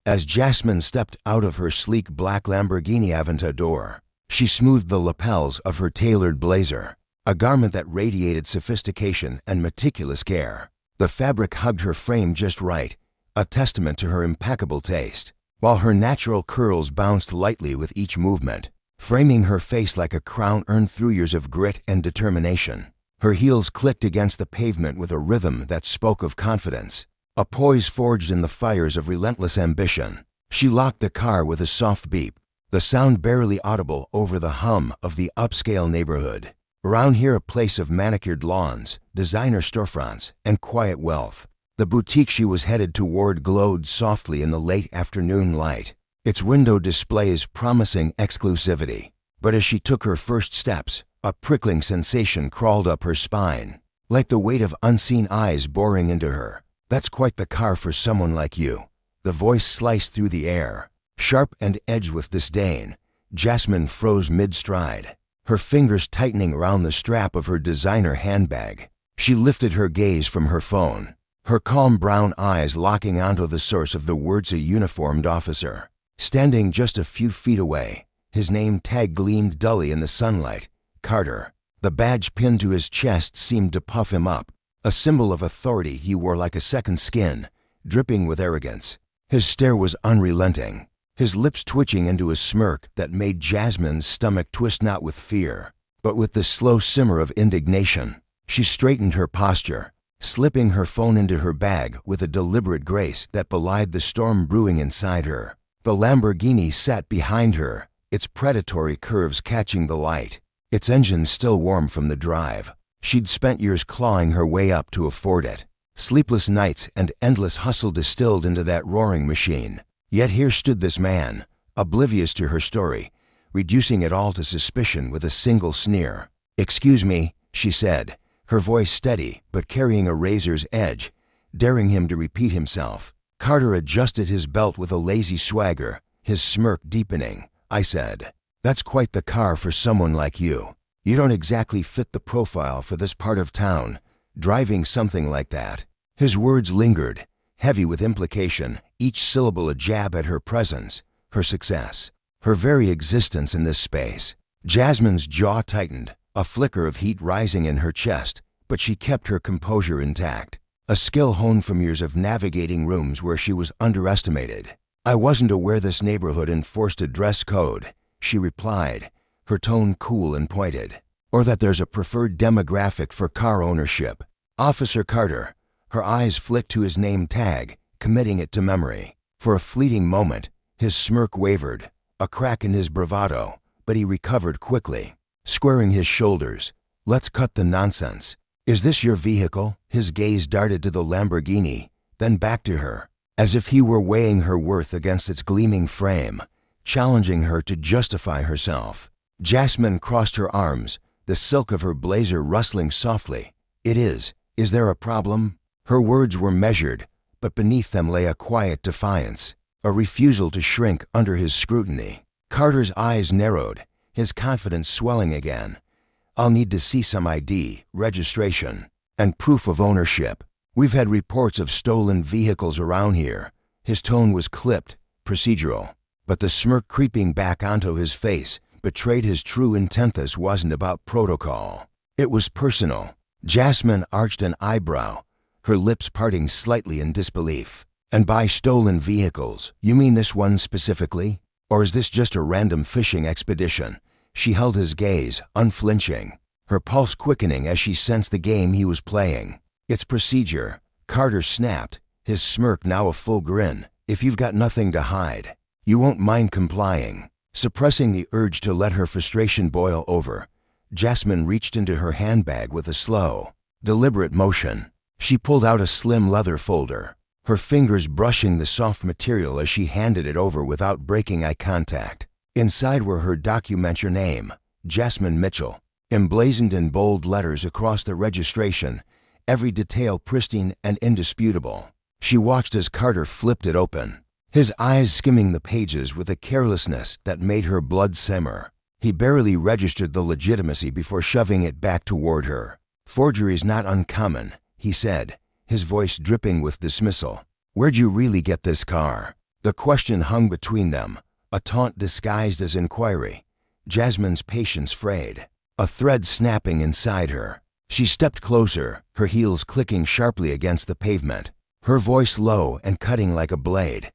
As Jasmine stepped out of her sleek black Lamborghini Aventador, she smoothed the lapels of her tailored blazer, a garment that radiated sophistication and meticulous care. The fabric hugged her frame just right, a testament to her impeccable taste, while her natural curls bounced lightly with each movement, framing her face like a crown earned through years of grit and determination. Her heels clicked against the pavement with a rhythm that spoke of confidence, a poise forged in the fires of relentless ambition. She locked the car with a soft beep, the sound barely audible over the hum of the upscale neighborhood. Around here, a place of manicured lawns, designer storefronts, and quiet wealth. The boutique she was headed toward glowed softly in the late afternoon light, its window displays promising exclusivity. But as she took her first steps, a prickling sensation crawled up her spine, like the weight of unseen eyes boring into her. "That's quite the car for someone like you." The voice sliced through the air, sharp and edged with disdain. Jasmine froze mid-stride, her fingers tightening around the strap of her designer handbag. She lifted her gaze from her phone, her calm brown eyes locking onto the source of the words: a uniformed officer. Standing just a few feet away, his name tag gleamed dully in the sunlight. Carter. The badge pinned to his chest seemed to puff him up, a symbol of authority he wore like a second skin, dripping with arrogance. His stare was unrelenting, his lips twitching into a smirk that made Jasmine's stomach twist, not with fear, but with the slow simmer of indignation. She straightened her posture, slipping her phone into her bag with a deliberate grace that belied the storm brewing inside her. The Lamborghini sat behind her, its predatory curves catching the light, its engine still warm from the drive. She'd spent years clawing her way up to afford it, sleepless nights and endless hustle distilled into that roaring machine. Yet here stood this man, oblivious to her story, reducing it all to suspicion with a single sneer. "Excuse me," she said, her voice steady but carrying a razor's edge, daring him to repeat himself. Carter adjusted his belt with a lazy swagger, his smirk deepening. "I said, that's quite the car for someone like you. You don't exactly fit the profile for this part of town, driving something like that." His words lingered, heavy with implication, each syllable a jab at her presence, her success, her very existence in this space. Jasmine's jaw tightened, a flicker of heat rising in her chest, but she kept her composure intact, a skill honed from years of navigating rooms where she was underestimated. "I wasn't aware this neighborhood enforced a dress code," she replied, her tone cool and pointed, "or that there's a preferred demographic for car ownership." "Officer Carter." Her eyes flicked to his name tag, committing it to memory. For a fleeting moment, his smirk wavered, a crack in his bravado, but he recovered quickly, squaring his shoulders. "Let's cut the nonsense. Is this your vehicle?" His gaze darted to the Lamborghini, then back to her, as if he were weighing her worth against its gleaming frame, challenging her to justify herself. Jasmine crossed her arms, the silk of her blazer rustling softly. "It is. Is there a problem?" Her words were measured, but beneath them lay a quiet defiance, a refusal to shrink under his scrutiny. Carter's eyes narrowed, his confidence swelling again. "I'll need to see some ID, registration, and proof of ownership. We've had reports of stolen vehicles around here." His tone was clipped, procedural, but the smirk creeping back onto his face betrayed his true intent. This wasn't about protocol. It was personal. Jasmine arched an eyebrow, her lips parting slightly in disbelief. "And by stolen vehicles, you mean this one specifically? Or is this just a random fishing expedition?" She held his gaze, unflinching, her pulse quickening as she sensed the game he was playing. "It's procedure," Carter snapped, his smirk now a full grin. "If you've got nothing to hide, you won't mind complying." Suppressing the urge to let her frustration boil over, Jasmine reached into her handbag with a slow, deliberate motion. She pulled out a slim leather folder, her fingers brushing the soft material as she handed it over without breaking eye contact. Inside were her document, name, Jasmine Mitchell, emblazoned in bold letters across the registration, every detail pristine and indisputable. She watched as Carter flipped it open, his eyes skimming the pages with a carelessness that made her blood simmer. He barely registered the legitimacy before shoving it back toward her. "Forgery's not uncommon," he said, his voice dripping with dismissal. "Where'd you really get this car?" The question hung between them, a taunt disguised as inquiry. Jasmine's patience frayed, a thread snapping inside her. She stepped closer, her heels clicking sharply against the pavement, her voice low and cutting like a blade.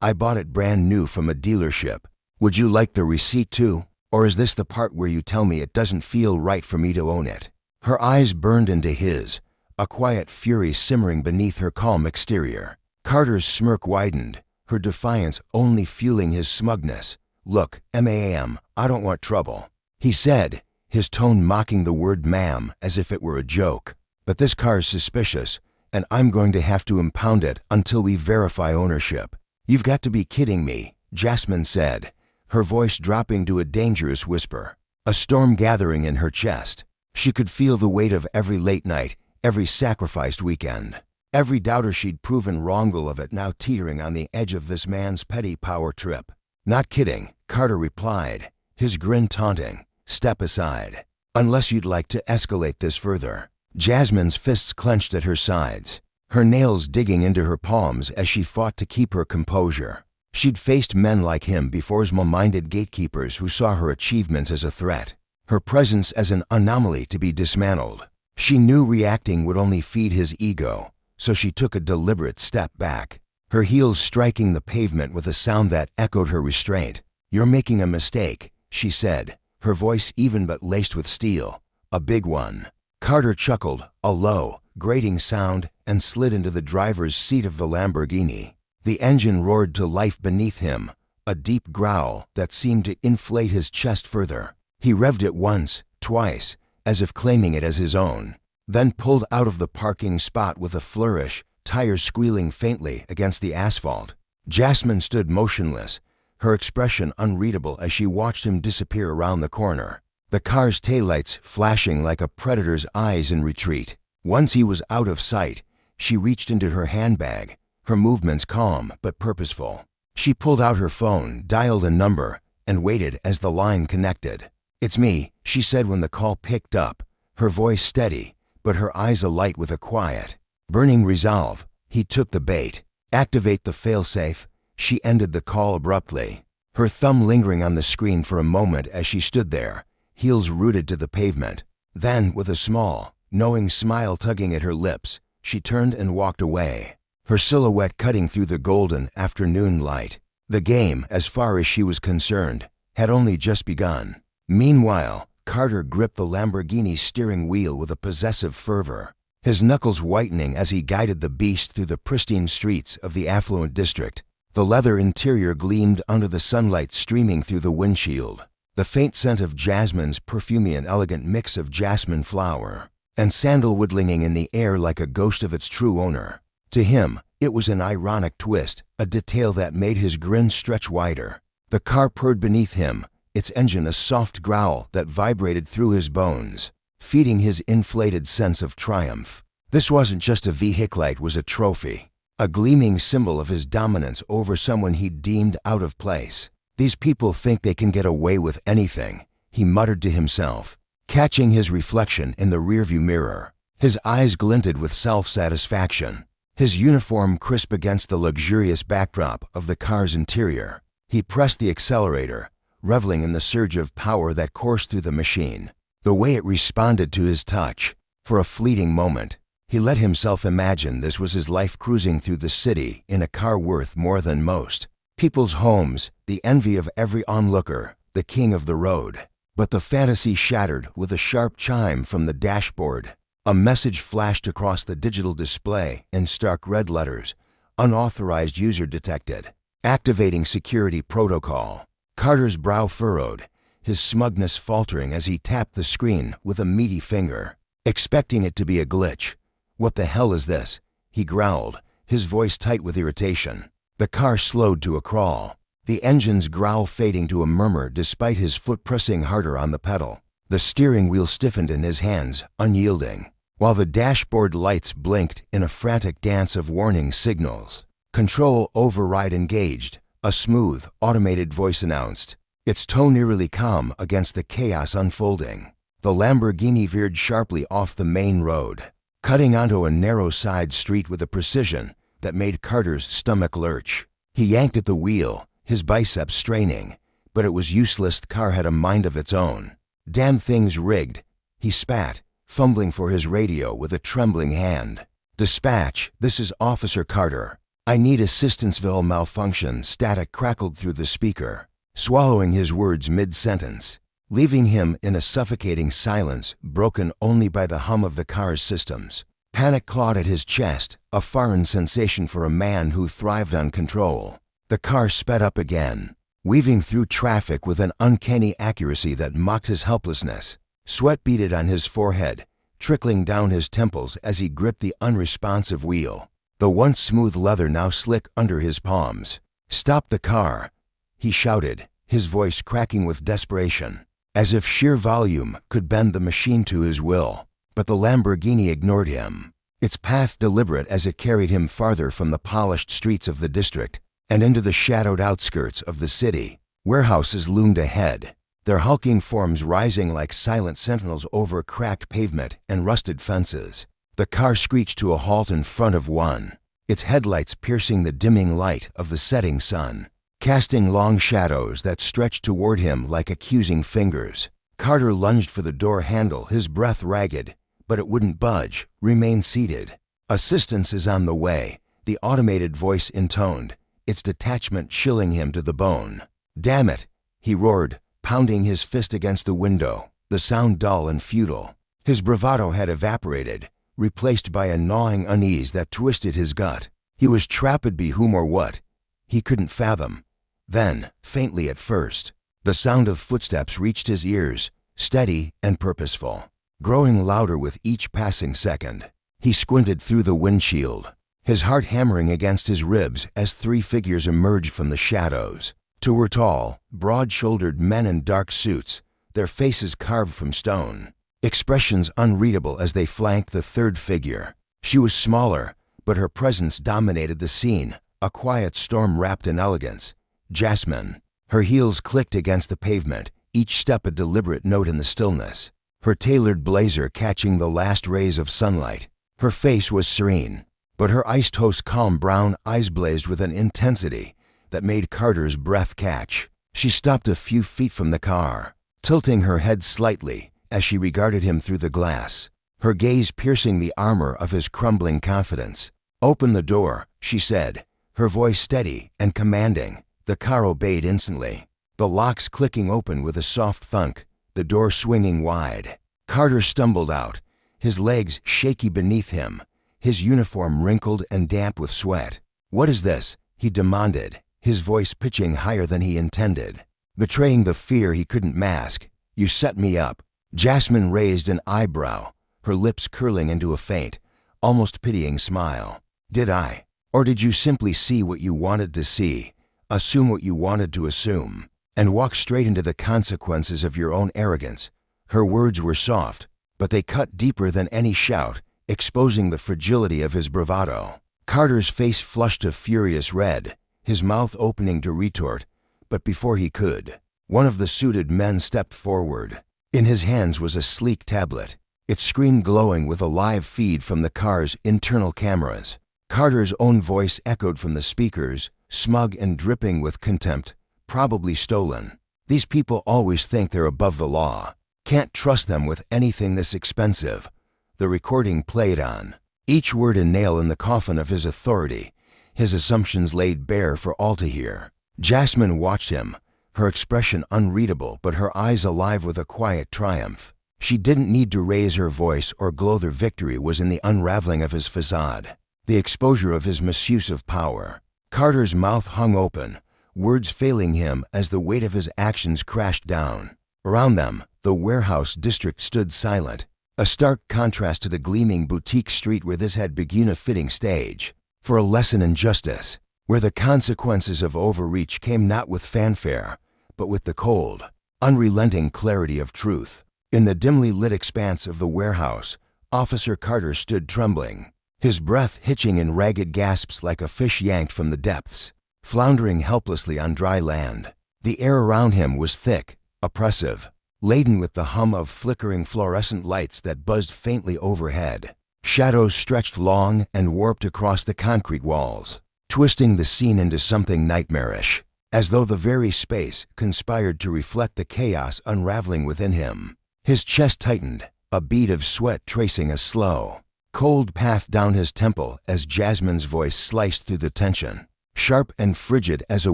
"I bought it brand new from a dealership. Would you like the receipt too? Or is this the part where you tell me it doesn't feel right for me to own it?" Her eyes burned into his, a quiet fury simmering beneath her calm exterior. Carter's smirk widened, her defiance only fueling his smugness. "Look, ma'am, I don't want trouble," he said, his tone mocking the word ma'am as if it were a joke. "But this car's suspicious, and I'm going to have to impound it until we verify ownership." "You've got to be kidding me," Jasmine said, her voice dropping to a dangerous whisper, a storm gathering in her chest. She could feel the weight of every late night, every sacrificed weekend, every doubter she'd proven wrongful of it now teetering on the edge of this man's petty power trip. "Not kidding," Carter replied, his grin taunting. "Step aside, unless you'd like to escalate this further." Jasmine's fists clenched at her sides, her nails digging into her palms as she fought to keep her composure. She'd faced men like him before, small-minded gatekeepers who saw her achievements as a threat, her presence as an anomaly to be dismantled. She knew reacting would only feed his ego, so she took a deliberate step back, her heels striking the pavement with a sound that echoed her restraint. "You're making a mistake," she said, her voice even but laced with steel. "A big one." Carter chuckled, a low, grating sound, and slid into the driver's seat of the Lamborghini. The engine roared to life beneath him, a deep growl that seemed to inflate his chest further. He revved it once, twice, as if claiming it as his own, then pulled out of the parking spot with a flourish, tires squealing faintly against the asphalt. Jasmine stood motionless, her expression unreadable as she watched him disappear around the corner, the car's taillights flashing like a predator's eyes in retreat. Once he was out of sight, she reached into her handbag, her movements calm but purposeful. She pulled out her phone, dialed a number, and waited as the line connected. "It's me," she said when the call picked up, her voice steady, but her eyes alight with a quiet, burning resolve. He took the bait. "Activate the failsafe." She ended the call abruptly, her thumb lingering on the screen for a moment as she stood there, heels rooted to the pavement. Then, with a small, knowing smile tugging at her lips, she turned and walked away, her silhouette cutting through the golden afternoon light. The game, as far as she was concerned, had only just begun. Meanwhile, Carter gripped the Lamborghini's steering wheel with a possessive fervor, his knuckles whitening as he guided the beast through the pristine streets of the affluent district. The leather interior gleamed under the sunlight streaming through the windshield, the faint scent of Jasmine's perfumy, an elegant mix of jasmine flower and sandalwood lingering in the air like a ghost of its true owner. To him, it was an ironic twist, a detail that made his grin stretch wider. The car purred beneath him, its engine a soft growl that vibrated through his bones, feeding his inflated sense of triumph. This wasn't just a vehicle, it was a trophy, a gleaming symbol of his dominance over someone he'd deemed out of place. "These people think they can get away with anything," he muttered to himself, catching his reflection in the rearview mirror. His eyes glinted with self-satisfaction, his uniform crisp against the luxurious backdrop of the car's interior. He pressed the accelerator, reveling in the surge of power that coursed through the machine, the way it responded to his touch. For a fleeting moment, he let himself imagine this was his life, cruising through the city in a car worth more than most people's homes, the envy of every onlooker, the king of the road. But the fantasy shattered with a sharp chime from the dashboard. A message flashed across the digital display in stark red letters. "Unauthorized user detected. Activating security protocol." Carter's brow furrowed, his smugness faltering as he tapped the screen with a meaty finger, expecting it to be a glitch. "What the hell is this?" he growled, his voice tight with irritation. The car slowed to a crawl, the engine's growl fading to a murmur despite his foot pressing harder on the pedal. The steering wheel stiffened in his hands, unyielding, while the dashboard lights blinked in a frantic dance of warning signals. "Control override engaged," a smooth, automated voice announced, its tone eerily calm against the chaos unfolding. The Lamborghini veered sharply off the main road, cutting onto a narrow side street with a precision that made Carter's stomach lurch. He yanked at the wheel, his biceps straining, but it was useless. The car had a mind of its own. Damn thing's rigged, he spat, fumbling for his radio with a trembling hand. Dispatch, this is Officer Carter. I need Assistanceville malfunction. Static crackled through the speaker, swallowing his words mid-sentence, leaving him in a suffocating silence broken only by the hum of the car's systems. Panic clawed at his chest, a foreign sensation for a man who thrived on control. The car sped up again, weaving through traffic with an uncanny accuracy that mocked his helplessness. Sweat beaded on his forehead, trickling down his temples as he gripped the unresponsive wheel, the once smooth leather now slick under his palms. "Stop the car," he shouted, his voice cracking with desperation, as if sheer volume could bend the machine to his will. But the Lamborghini ignored him, its path deliberate as it carried him farther from the polished streets of the district and into the shadowed outskirts of the city. Warehouses loomed ahead, their hulking forms rising like silent sentinels over cracked pavement and rusted fences. The car screeched to a halt in front of one, its headlights piercing the dimming light of the setting sun, casting long shadows that stretched toward him like accusing fingers. Carter lunged for the door handle, his breath ragged, but it wouldn't budge. Remain seated. "Assistance is on the way," the automated voice intoned, its detachment chilling him to the bone. "Damn it," he roared, pounding his fist against the window, the sound dull and futile. His bravado had evaporated, replaced by a gnawing unease that twisted his gut. He was trapped by whom or what? He couldn't fathom. Then, faintly at first, the sound of footsteps reached his ears, steady and purposeful, growing louder with each passing second. He squinted through the windshield, his heart hammering against his ribs as three figures emerged from the shadows. Two were tall, broad-shouldered men in dark suits, their faces carved from stone, expressions unreadable as they flanked the third figure. She was smaller, but her presence dominated the scene, a quiet storm wrapped in elegance. Jasmine. Her heels clicked against the pavement, each step a deliberate note in the stillness, her tailored blazer catching the last rays of sunlight. Her face was serene, but her ice-toast calm brown eyes blazed with an intensity that made Carter's breath catch. She stopped a few feet from the car, tilting her head slightly as she regarded him through the glass, her gaze piercing the armor of his crumbling confidence. "Open the door," she said, her voice steady and commanding. The car obeyed instantly, the locks clicking open with a soft thunk, the door swinging wide. Carter stumbled out, his legs shaky beneath him, his uniform wrinkled and damp with sweat. "What is this?" he demanded, his voice pitching higher than he intended, betraying the fear he couldn't mask. "You set me up." Jasmine raised an eyebrow, her lips curling into a faint, almost pitying smile. "Did I? Or did you simply see what you wanted to see, assume what you wanted to assume, and walk straight into the consequences of your own arrogance?" Her words were soft, but they cut deeper than any shout, exposing the fragility of his bravado. Carter's face flushed a furious red, his mouth opening to retort, but before he could, one of the suited men stepped forward. In his hands was a sleek tablet, its screen glowing with a live feed from the car's internal cameras. Carter's own voice echoed from the speakers, smug and dripping with contempt. "Probably stolen. These people always think they're above the law. Can't trust them with anything this expensive." The recording played on, each word a nail in the coffin of his authority, his assumptions laid bare for all to hear. Jasmine watched him, her expression unreadable but her eyes alive with a quiet triumph. She didn't need to raise her voice or glow. Their victory was in the unraveling of his facade, the exposure of his misuse of power. Carter's mouth hung open, words failing him as the weight of his actions crashed down. Around them, the warehouse district stood silent, a stark contrast to the gleaming boutique street where this had begun. A fitting stage for a lesson in justice, where the consequences of overreach came not with fanfare, but with the cold, unrelenting clarity of truth. In the dimly lit expanse of the warehouse, Officer Carter stood trembling, his breath hitching in ragged gasps like a fish yanked from the depths, floundering helplessly on dry land. The air around him was thick, oppressive, laden with the hum of flickering fluorescent lights that buzzed faintly overhead. Shadows stretched long and warped across the concrete walls, twisting the scene into something nightmarish, as though the very space conspired to reflect the chaos unraveling within him. His chest tightened, a bead of sweat tracing a slow, cold path down his temple as Jasmine's voice sliced through the tension, sharp and frigid as a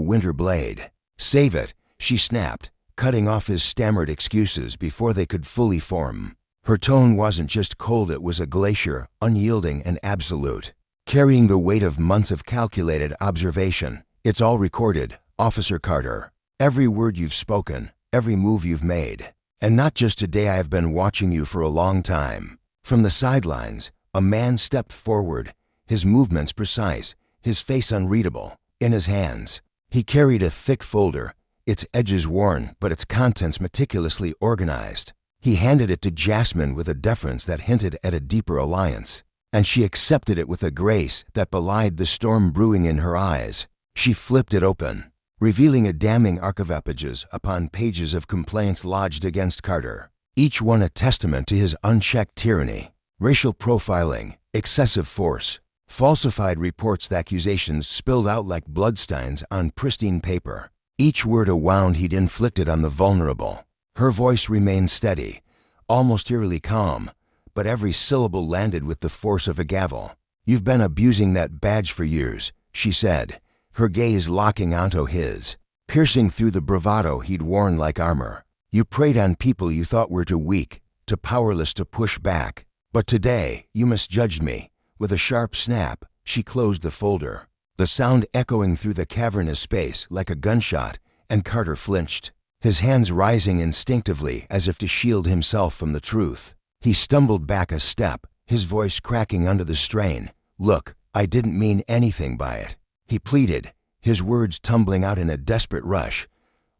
winter blade. "Save it," she snapped, cutting off his stammered excuses before they could fully form. Her tone wasn't just cold, it was a glacier, unyielding and absolute, carrying the weight of months of calculated observation. "It's all recorded, Officer Carter. Every word you've spoken, every move you've made. And not just today, I have been watching you for a long time." From the sidelines, a man stepped forward, his movements precise, his face unreadable. In his hands, he carried a thick folder, its edges worn but its contents meticulously organized. He handed it to Jasmine with a deference that hinted at a deeper alliance, and she accepted it with a grace that belied the storm brewing in her eyes. She flipped it open, revealing a damning arc of pages upon pages of complaints lodged against Carter, each one a testament to his unchecked tyranny, racial profiling, excessive force, falsified reports. The accusations spilled out like bloodstains on pristine paper, each word a wound he'd inflicted on the vulnerable. Her voice remained steady, almost eerily calm, but every syllable landed with the force of a gavel. "You've been abusing that badge for years," she said, her gaze locking onto his, piercing through the bravado he'd worn like armor. "You preyed on people you thought were too weak, too powerless to push back. But today, you misjudged me." With a sharp snap, she closed the folder, the sound echoing through the cavernous space like a gunshot, and Carter flinched, his hands rising instinctively as if to shield himself from the truth. He stumbled back a step, his voice cracking under the strain. "Look, I didn't mean anything by it," he pleaded, his words tumbling out in a desperate rush.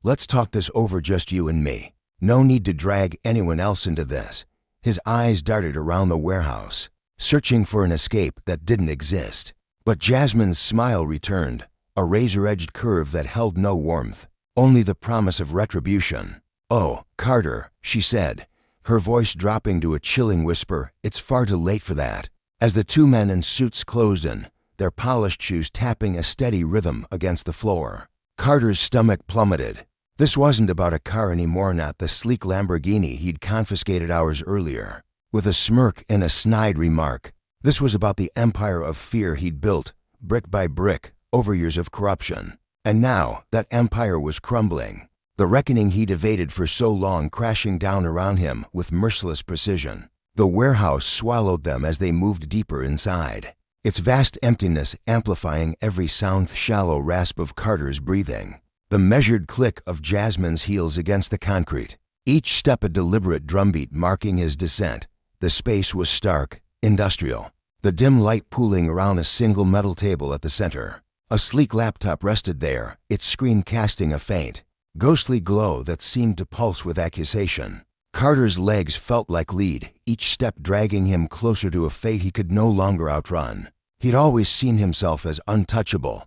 "Let's talk this over, just you and me. No need to drag anyone else into this." His eyes darted around the warehouse, searching for an escape that didn't exist. But Jasmine's smile returned, a razor-edged curve that held no warmth, only the promise of retribution. "Oh, Carter," she said, her voice dropping to a chilling whisper, "it's far too late for that." As the two men in suits closed in, their polished shoes tapping a steady rhythm against the floor, Carter's stomach plummeted. This wasn't about a car anymore, not the sleek Lamborghini he'd confiscated hours earlier. With a smirk and a snide remark, this was about the empire of fear he'd built, brick by brick, over years of corruption. And now, that empire was crumbling, the reckoning he'd evaded for so long crashing down around him with merciless precision. The warehouse swallowed them as they moved deeper inside, its vast emptiness amplifying every sound. Shallow rasp of Carter's breathing, the measured click of Jasmine's heels against the concrete, each step a deliberate drumbeat marking his descent. The space was stark, industrial, the dim light pooling around a single metal table at the center. A sleek laptop rested there, its screen casting a faint, ghostly glow that seemed to pulse with accusation. Carter's legs felt like lead, each step dragging him closer to a fate he could no longer outrun. He'd always seen himself as untouchable,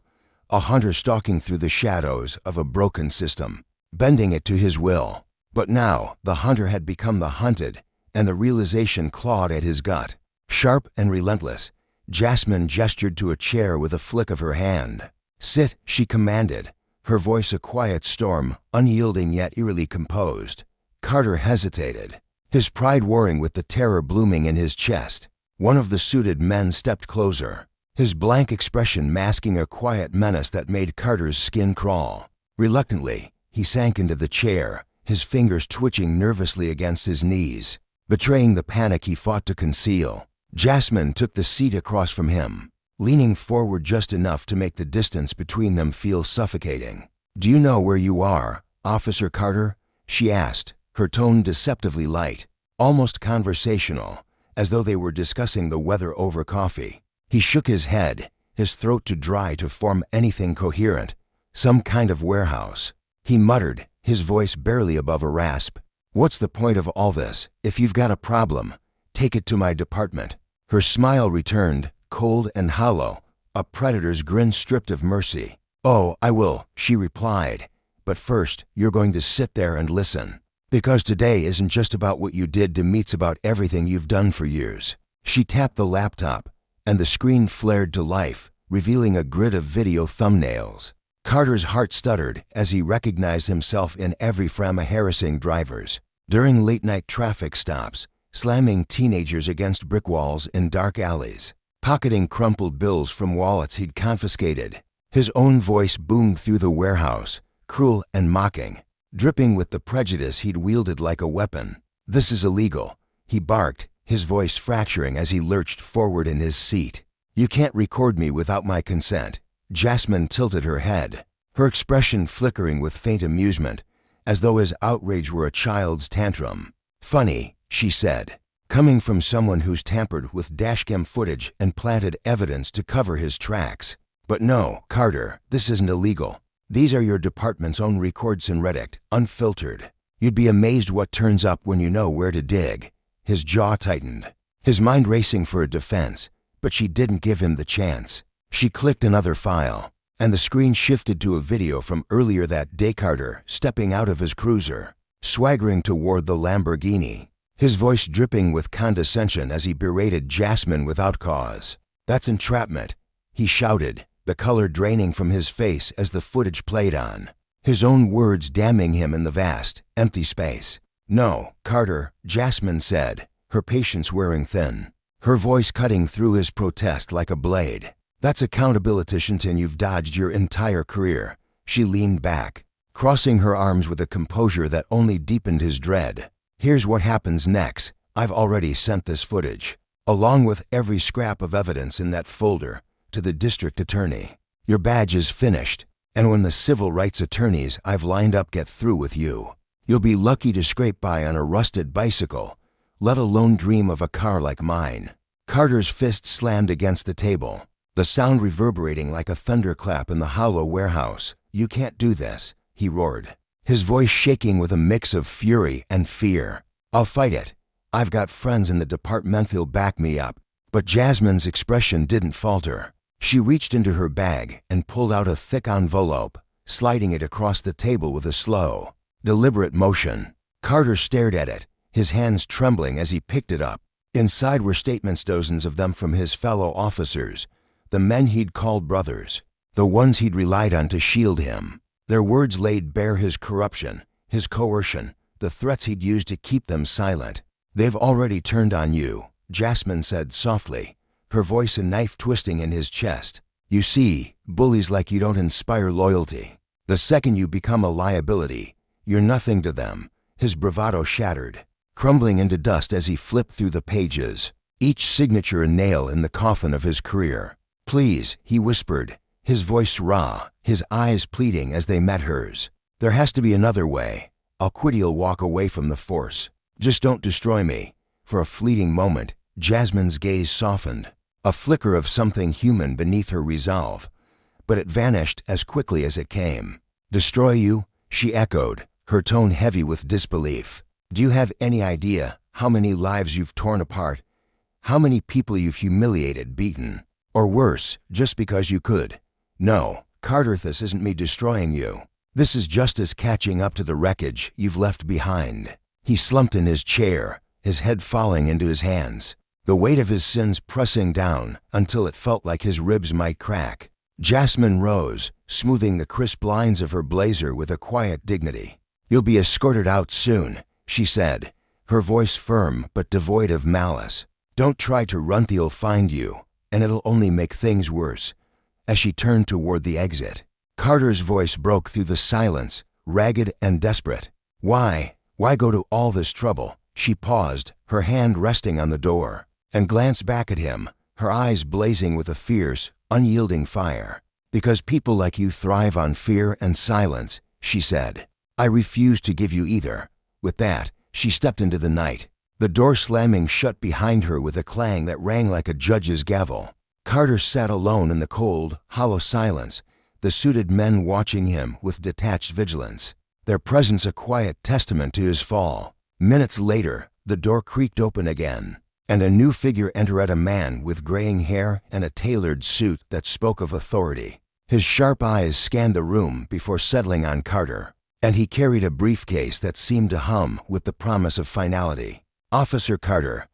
a hunter stalking through the shadows of a broken system, bending it to his will. But now, the hunter had become the hunted, and the realization clawed at his gut. Sharp and relentless, Jasmine gestured to a chair with a flick of her hand. "Sit," she commanded, her voice a quiet storm, unyielding yet eerily composed. Carter hesitated, his pride warring with the terror blooming in his chest. One of the suited men stepped closer, his blank expression masking a quiet menace that made Carter's skin crawl. Reluctantly, he sank into the chair, his fingers twitching nervously against his knees, betraying the panic he fought to conceal. Jasmine took the seat across from him, leaning forward just enough to make the distance between them feel suffocating. "Do you know where you are, Officer Carter?" she asked, her tone deceptively light, almost conversational, as though they were discussing the weather over coffee. He shook his head, his throat too dry to form anything coherent. "Some kind of warehouse," he muttered, his voice barely above a rasp. "What's the point of all this? If you've got a problem, take it to my department." Her smile returned, cold and hollow, a predator's grin stripped of mercy. "Oh, I will," she replied. "But first, you're going to sit there and listen. Because today isn't just about what you did to me, it's about everything you've done for years." She tapped the laptop, and the screen flared to life, revealing a grid of video thumbnails. Carter's heart stuttered as he recognized himself in every frame of harassing drivers. During late-night traffic stops, slamming teenagers against brick walls in dark alleys, pocketing crumpled bills from wallets he'd confiscated. His own voice boomed through the warehouse, cruel and mocking, dripping with the prejudice he'd wielded like a weapon. "This is illegal," he barked, his voice fracturing as he lurched forward in his seat. "You can't record me without my consent." Jasmine tilted her head, her expression flickering with faint amusement, as though his outrage were a child's tantrum. "Funny," she said, coming from someone who's tampered with dashcam footage and planted evidence to cover his tracks. "But no, Carter, this isn't illegal. These are your department's own records in Reddit, unfiltered. You'd be amazed what turns up when you know where to dig." His jaw tightened, his mind racing for a defense, but she didn't give him the chance. She clicked another file, and the screen shifted to a video from earlier that day. Carter stepping out of his cruiser, swaggering toward the Lamborghini, his voice dripping with condescension as he berated Jasmine without cause. "That's entrapment," he shouted, the color draining from his face as the footage played on, his own words damning him in the vast, empty space. "No, Carter," Jasmine said, her patience wearing thin, her voice cutting through his protest like a blade. "That's accountability you've dodged your entire career." She leaned back, crossing her arms with a composure that only deepened his dread. "Here's what happens next. I've already sent this footage, along with every scrap of evidence in that folder, to the district attorney. Your badge is finished, and when the civil rights attorneys I've lined up get through with you, you'll be lucky to scrape by on a rusted bicycle, let alone dream of a car like mine." Carter's fist slammed against the table, the sound reverberating like a thunderclap in the hollow warehouse. "You can't do this," he roared, his voice shaking with a mix of fury and fear. "I'll fight it. I've got friends in the department who'll back me up." But Jasmine's expression didn't falter. She reached into her bag and pulled out a thick envelope, sliding it across the table with a slow, deliberate motion. Carter stared at it, his hands trembling as he picked it up. Inside were statements, dozens of them from his fellow officers, the men he'd called brothers, the ones he'd relied on to shield him. Their words laid bare his corruption, his coercion, the threats he'd used to keep them silent. "They've already turned on you," Jasmine said softly, her voice a knife twisting in his chest. "You see, bullies like you don't inspire loyalty. The second you become a liability, you're nothing to them." His bravado shattered, crumbling into dust as he flipped through the pages, each signature a nail in the coffin of his career. "Please," he whispered, his voice raw, his eyes pleading as they met hers. "There has to be another way. I'll quit. You'll walk away from the force. Just don't destroy me." For a fleeting moment, Jasmine's gaze softened, a flicker of something human beneath her resolve, but it vanished as quickly as it came. "Destroy you?" she echoed, her tone heavy with disbelief. "Do you have any idea how many lives you've torn apart? How many people you've humiliated, beaten? Or worse, just because you could?" "No, Carter, this isn't me destroying you. This is justice catching up to the wreckage you've left behind." He slumped in his chair, his head falling into his hands, the weight of his sins pressing down until it felt like his ribs might crack. Jasmine rose, smoothing the crisp lines of her blazer with a quiet dignity. "You'll be escorted out soon," she said, her voice firm but devoid of malice. "Don't try to run. They'll find you, and it'll only make things worse." As she turned toward the exit, Carter's voice broke through the silence, ragged and desperate. Why go to all this trouble?" She paused, her hand resting on the door, and glanced back at him, her eyes blazing with a fierce, unyielding fire. "Because people like you thrive on fear and silence," she said. "I refuse to give you either." With that, she stepped into the night, the door slamming shut behind her with a clang that rang like a judge's gavel. Carter sat alone in the cold, hollow silence, the suited men watching him with detached vigilance, their presence a quiet testament to his fall. Minutes later, the door creaked open again, and a new figure entered, a man with graying hair and a tailored suit that spoke of authority. His sharp eyes scanned the room before settling on Carter, and he carried a briefcase that seemed to hum with the promise of finality. "Officer Carter,"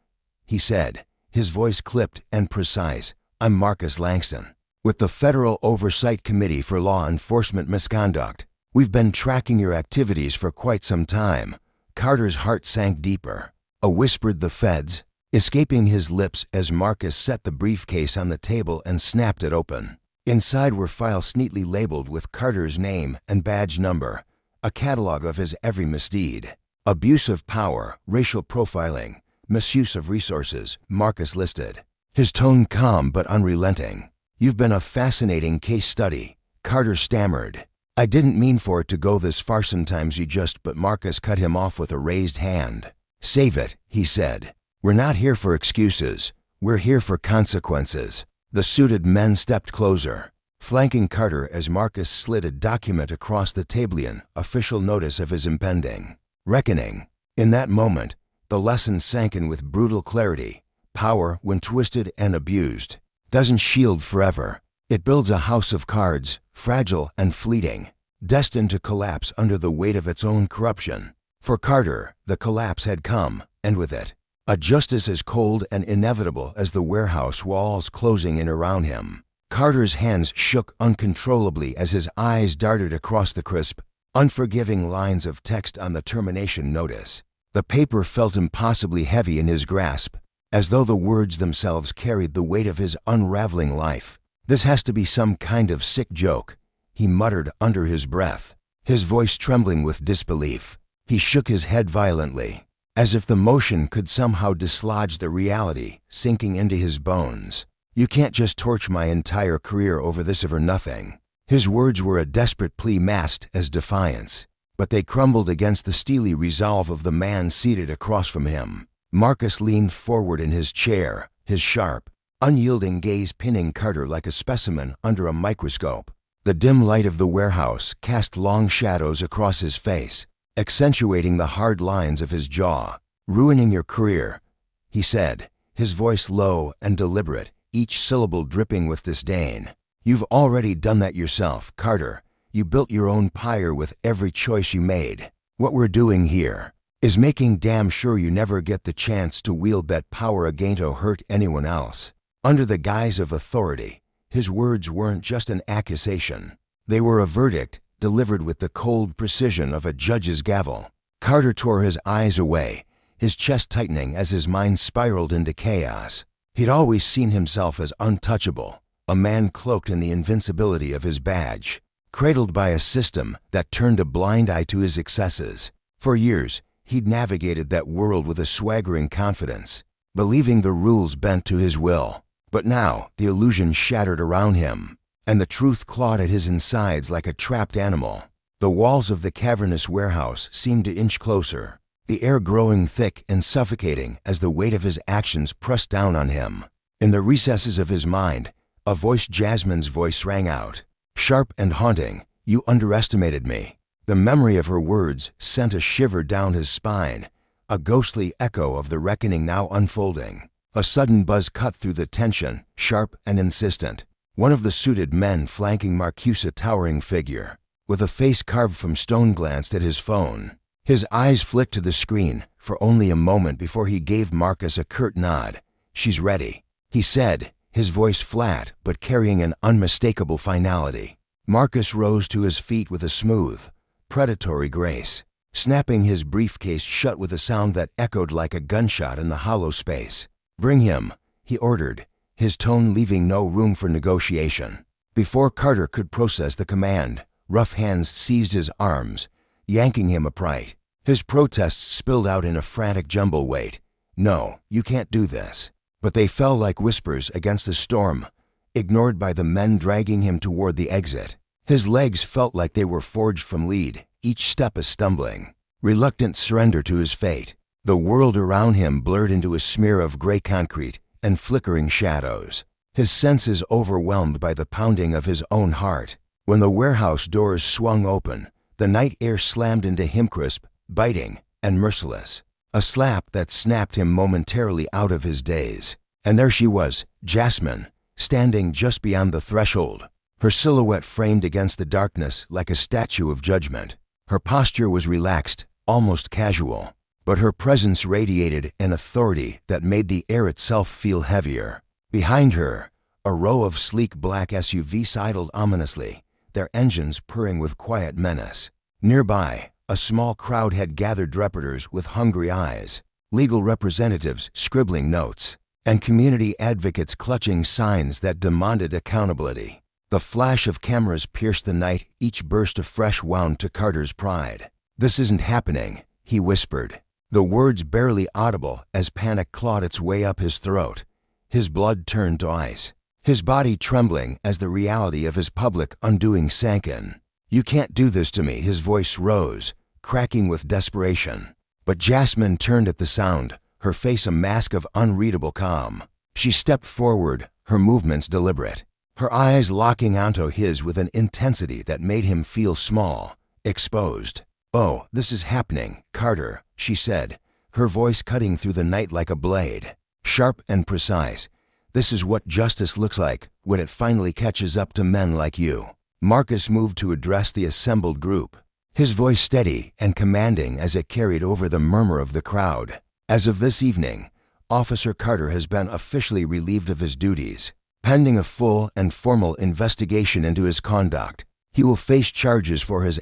he said, his voice clipped and precise, "I'm Marcus Langston." With the Federal Oversight Committee for Law Enforcement Misconduct, we've been tracking your activities for quite some time. Carter's heart sank deeper. Whispered the feds, escaping his lips as Marcus set the briefcase on the table and snapped it open. Inside were files neatly labeled with Carter's name and badge number, a catalog of his every misdeed. Abuse of power, racial profiling, misuse of resources, Marcus listed. His tone calm but unrelenting. You've been a fascinating case study, Carter stammered. I didn't mean for it to go this far, sometimes you just, but Marcus cut him off with a raised hand. Save it, he said. We're not here for excuses. We're here for consequences. The suited men stepped closer, flanking Carter as Marcus slid a document across the table, official notice of his impending reckoning. In that moment, the lesson sank in with brutal clarity. Power, when twisted and abused, doesn't shield forever. It builds a house of cards, fragile and fleeting, destined to collapse under the weight of its own corruption. For Carter, the collapse had come, and with it, a justice as cold and inevitable as the warehouse walls closing in around him. Carter's hands shook uncontrollably as his eyes darted across the crisp, unforgiving lines of text on the termination notice. The paper felt impossibly heavy in his grasp, as though the words themselves carried the weight of his unraveling life. This has to be some kind of sick joke, he muttered under his breath, his voice trembling with disbelief. He shook his head violently, as if the motion could somehow dislodge the reality sinking into his bones. You can't just torch my entire career over this for nothing. His words were a desperate plea masked as defiance, but they crumbled against the steely resolve of the man seated across from him. Marcus leaned forward in his chair, his sharp, unyielding gaze pinning Carter like a specimen under a microscope. The dim light of the warehouse cast long shadows across his face, accentuating the hard lines of his jaw. Ruining your career, he said, his voice low and deliberate, each syllable dripping with disdain. You've already done that yourself, Carter. You built your own pyre with every choice you made. What we're doing here is making damn sure you never get the chance to wield that power again to hurt anyone else. Under the guise of authority, his words weren't just an accusation. They were a verdict, delivered with the cold precision of a judge's gavel. Carter tore his eyes away, his chest tightening as his mind spiraled into chaos. He'd always seen himself as untouchable, a man cloaked in the invincibility of his badge, cradled by a system that turned a blind eye to his excesses. For years, he'd navigated that world with a swaggering confidence, believing the rules bent to his will. But now, the illusion shattered around him, and the truth clawed at his insides like a trapped animal. The walls of the cavernous warehouse seemed to inch closer, the air growing thick and suffocating as the weight of his actions pressed down on him. In the recesses of his mind, a voice, Jasmine's voice, rang out, sharp and haunting. You underestimated me. The memory of her words sent a shiver down his spine, a ghostly echo of the reckoning now unfolding. A sudden buzz cut through the tension, sharp and insistent. One of the suited men flanking Marcuse's towering figure, with a face carved from stone, glanced at his phone. His eyes flicked to the screen for only a moment before he gave Marcus a curt nod. She's ready, he said, his voice flat but carrying an unmistakable finality. Marcus rose to his feet with a smooth, predatory grace, snapping his briefcase shut with a sound that echoed like a gunshot in the hollow space. Bring him, he ordered, his tone leaving no room for negotiation. Before Carter could process the command, rough hands seized his arms, yanking him upright. His protests spilled out in a frantic jumble. Wait, no, you can't do this. But they fell like whispers against a storm, ignored by the men dragging him toward the exit. His legs felt like they were forged from lead, each step a stumbling, reluctant surrender to his fate. The world around him blurred into a smear of gray concrete and flickering shadows, his senses overwhelmed by the pounding of his own heart. When the warehouse doors swung open, the night air slammed into him, crisp, biting, and merciless. A slap that snapped him momentarily out of his daze. And there she was, Jasmine, standing just beyond the threshold, her silhouette framed against the darkness like a statue of judgment. Her posture was relaxed, almost casual, but her presence radiated an authority that made the air itself feel heavier. Behind her, A row of sleek black SUVs sidled ominously, their engines purring with quiet menace. Nearby, a small crowd had gathered reporters with hungry eyes, legal representatives scribbling notes, and community advocates clutching signs that demanded accountability. The flash of cameras pierced the night, each burst of fresh wound to Carter's pride. "This isn't happening," he whispered, the words barely audible as panic clawed its way up his throat. His blood turned to ice, his body trembling as the reality of his public undoing sank in. "You can't do this to me," his voice rose, cracking with desperation. But Jasmine turned at the sound, her face a mask of unreadable calm. She stepped forward, her movements deliberate, her eyes locking onto his with an intensity that made him feel small, exposed. "Oh, this is happening, Carter," she said, her voice cutting through the night like a blade, sharp and precise. "This is what justice looks like when it finally catches up to men like you." Marcus moved to address the assembled group, his voice steady and commanding as it carried over the murmur of the crowd. "As of this evening, Officer Carter has been officially relieved of his duties. Pending a full and formal investigation into his conduct, he will face charges for his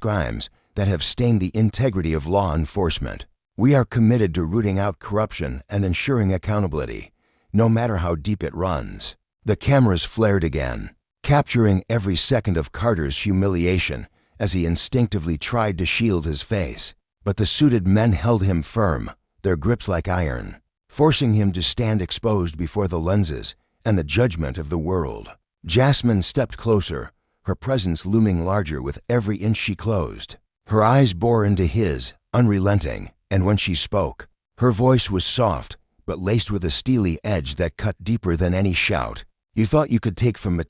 crimes that have stained the integrity of law enforcement. We are committed to rooting out corruption and ensuring accountability, no matter how deep it runs." The cameras flared again, capturing every second of Carter's humiliation as he instinctively tried to shield his face. But the suited men held him firm, their grips like iron, forcing him to stand exposed before the lenses and the judgment of the world. Jasmine stepped closer, her presence looming larger with every inch she closed. Her eyes bore into his, unrelenting, and when she spoke, her voice was soft, but laced with a steely edge that cut deeper than any shout. "You thought you could take from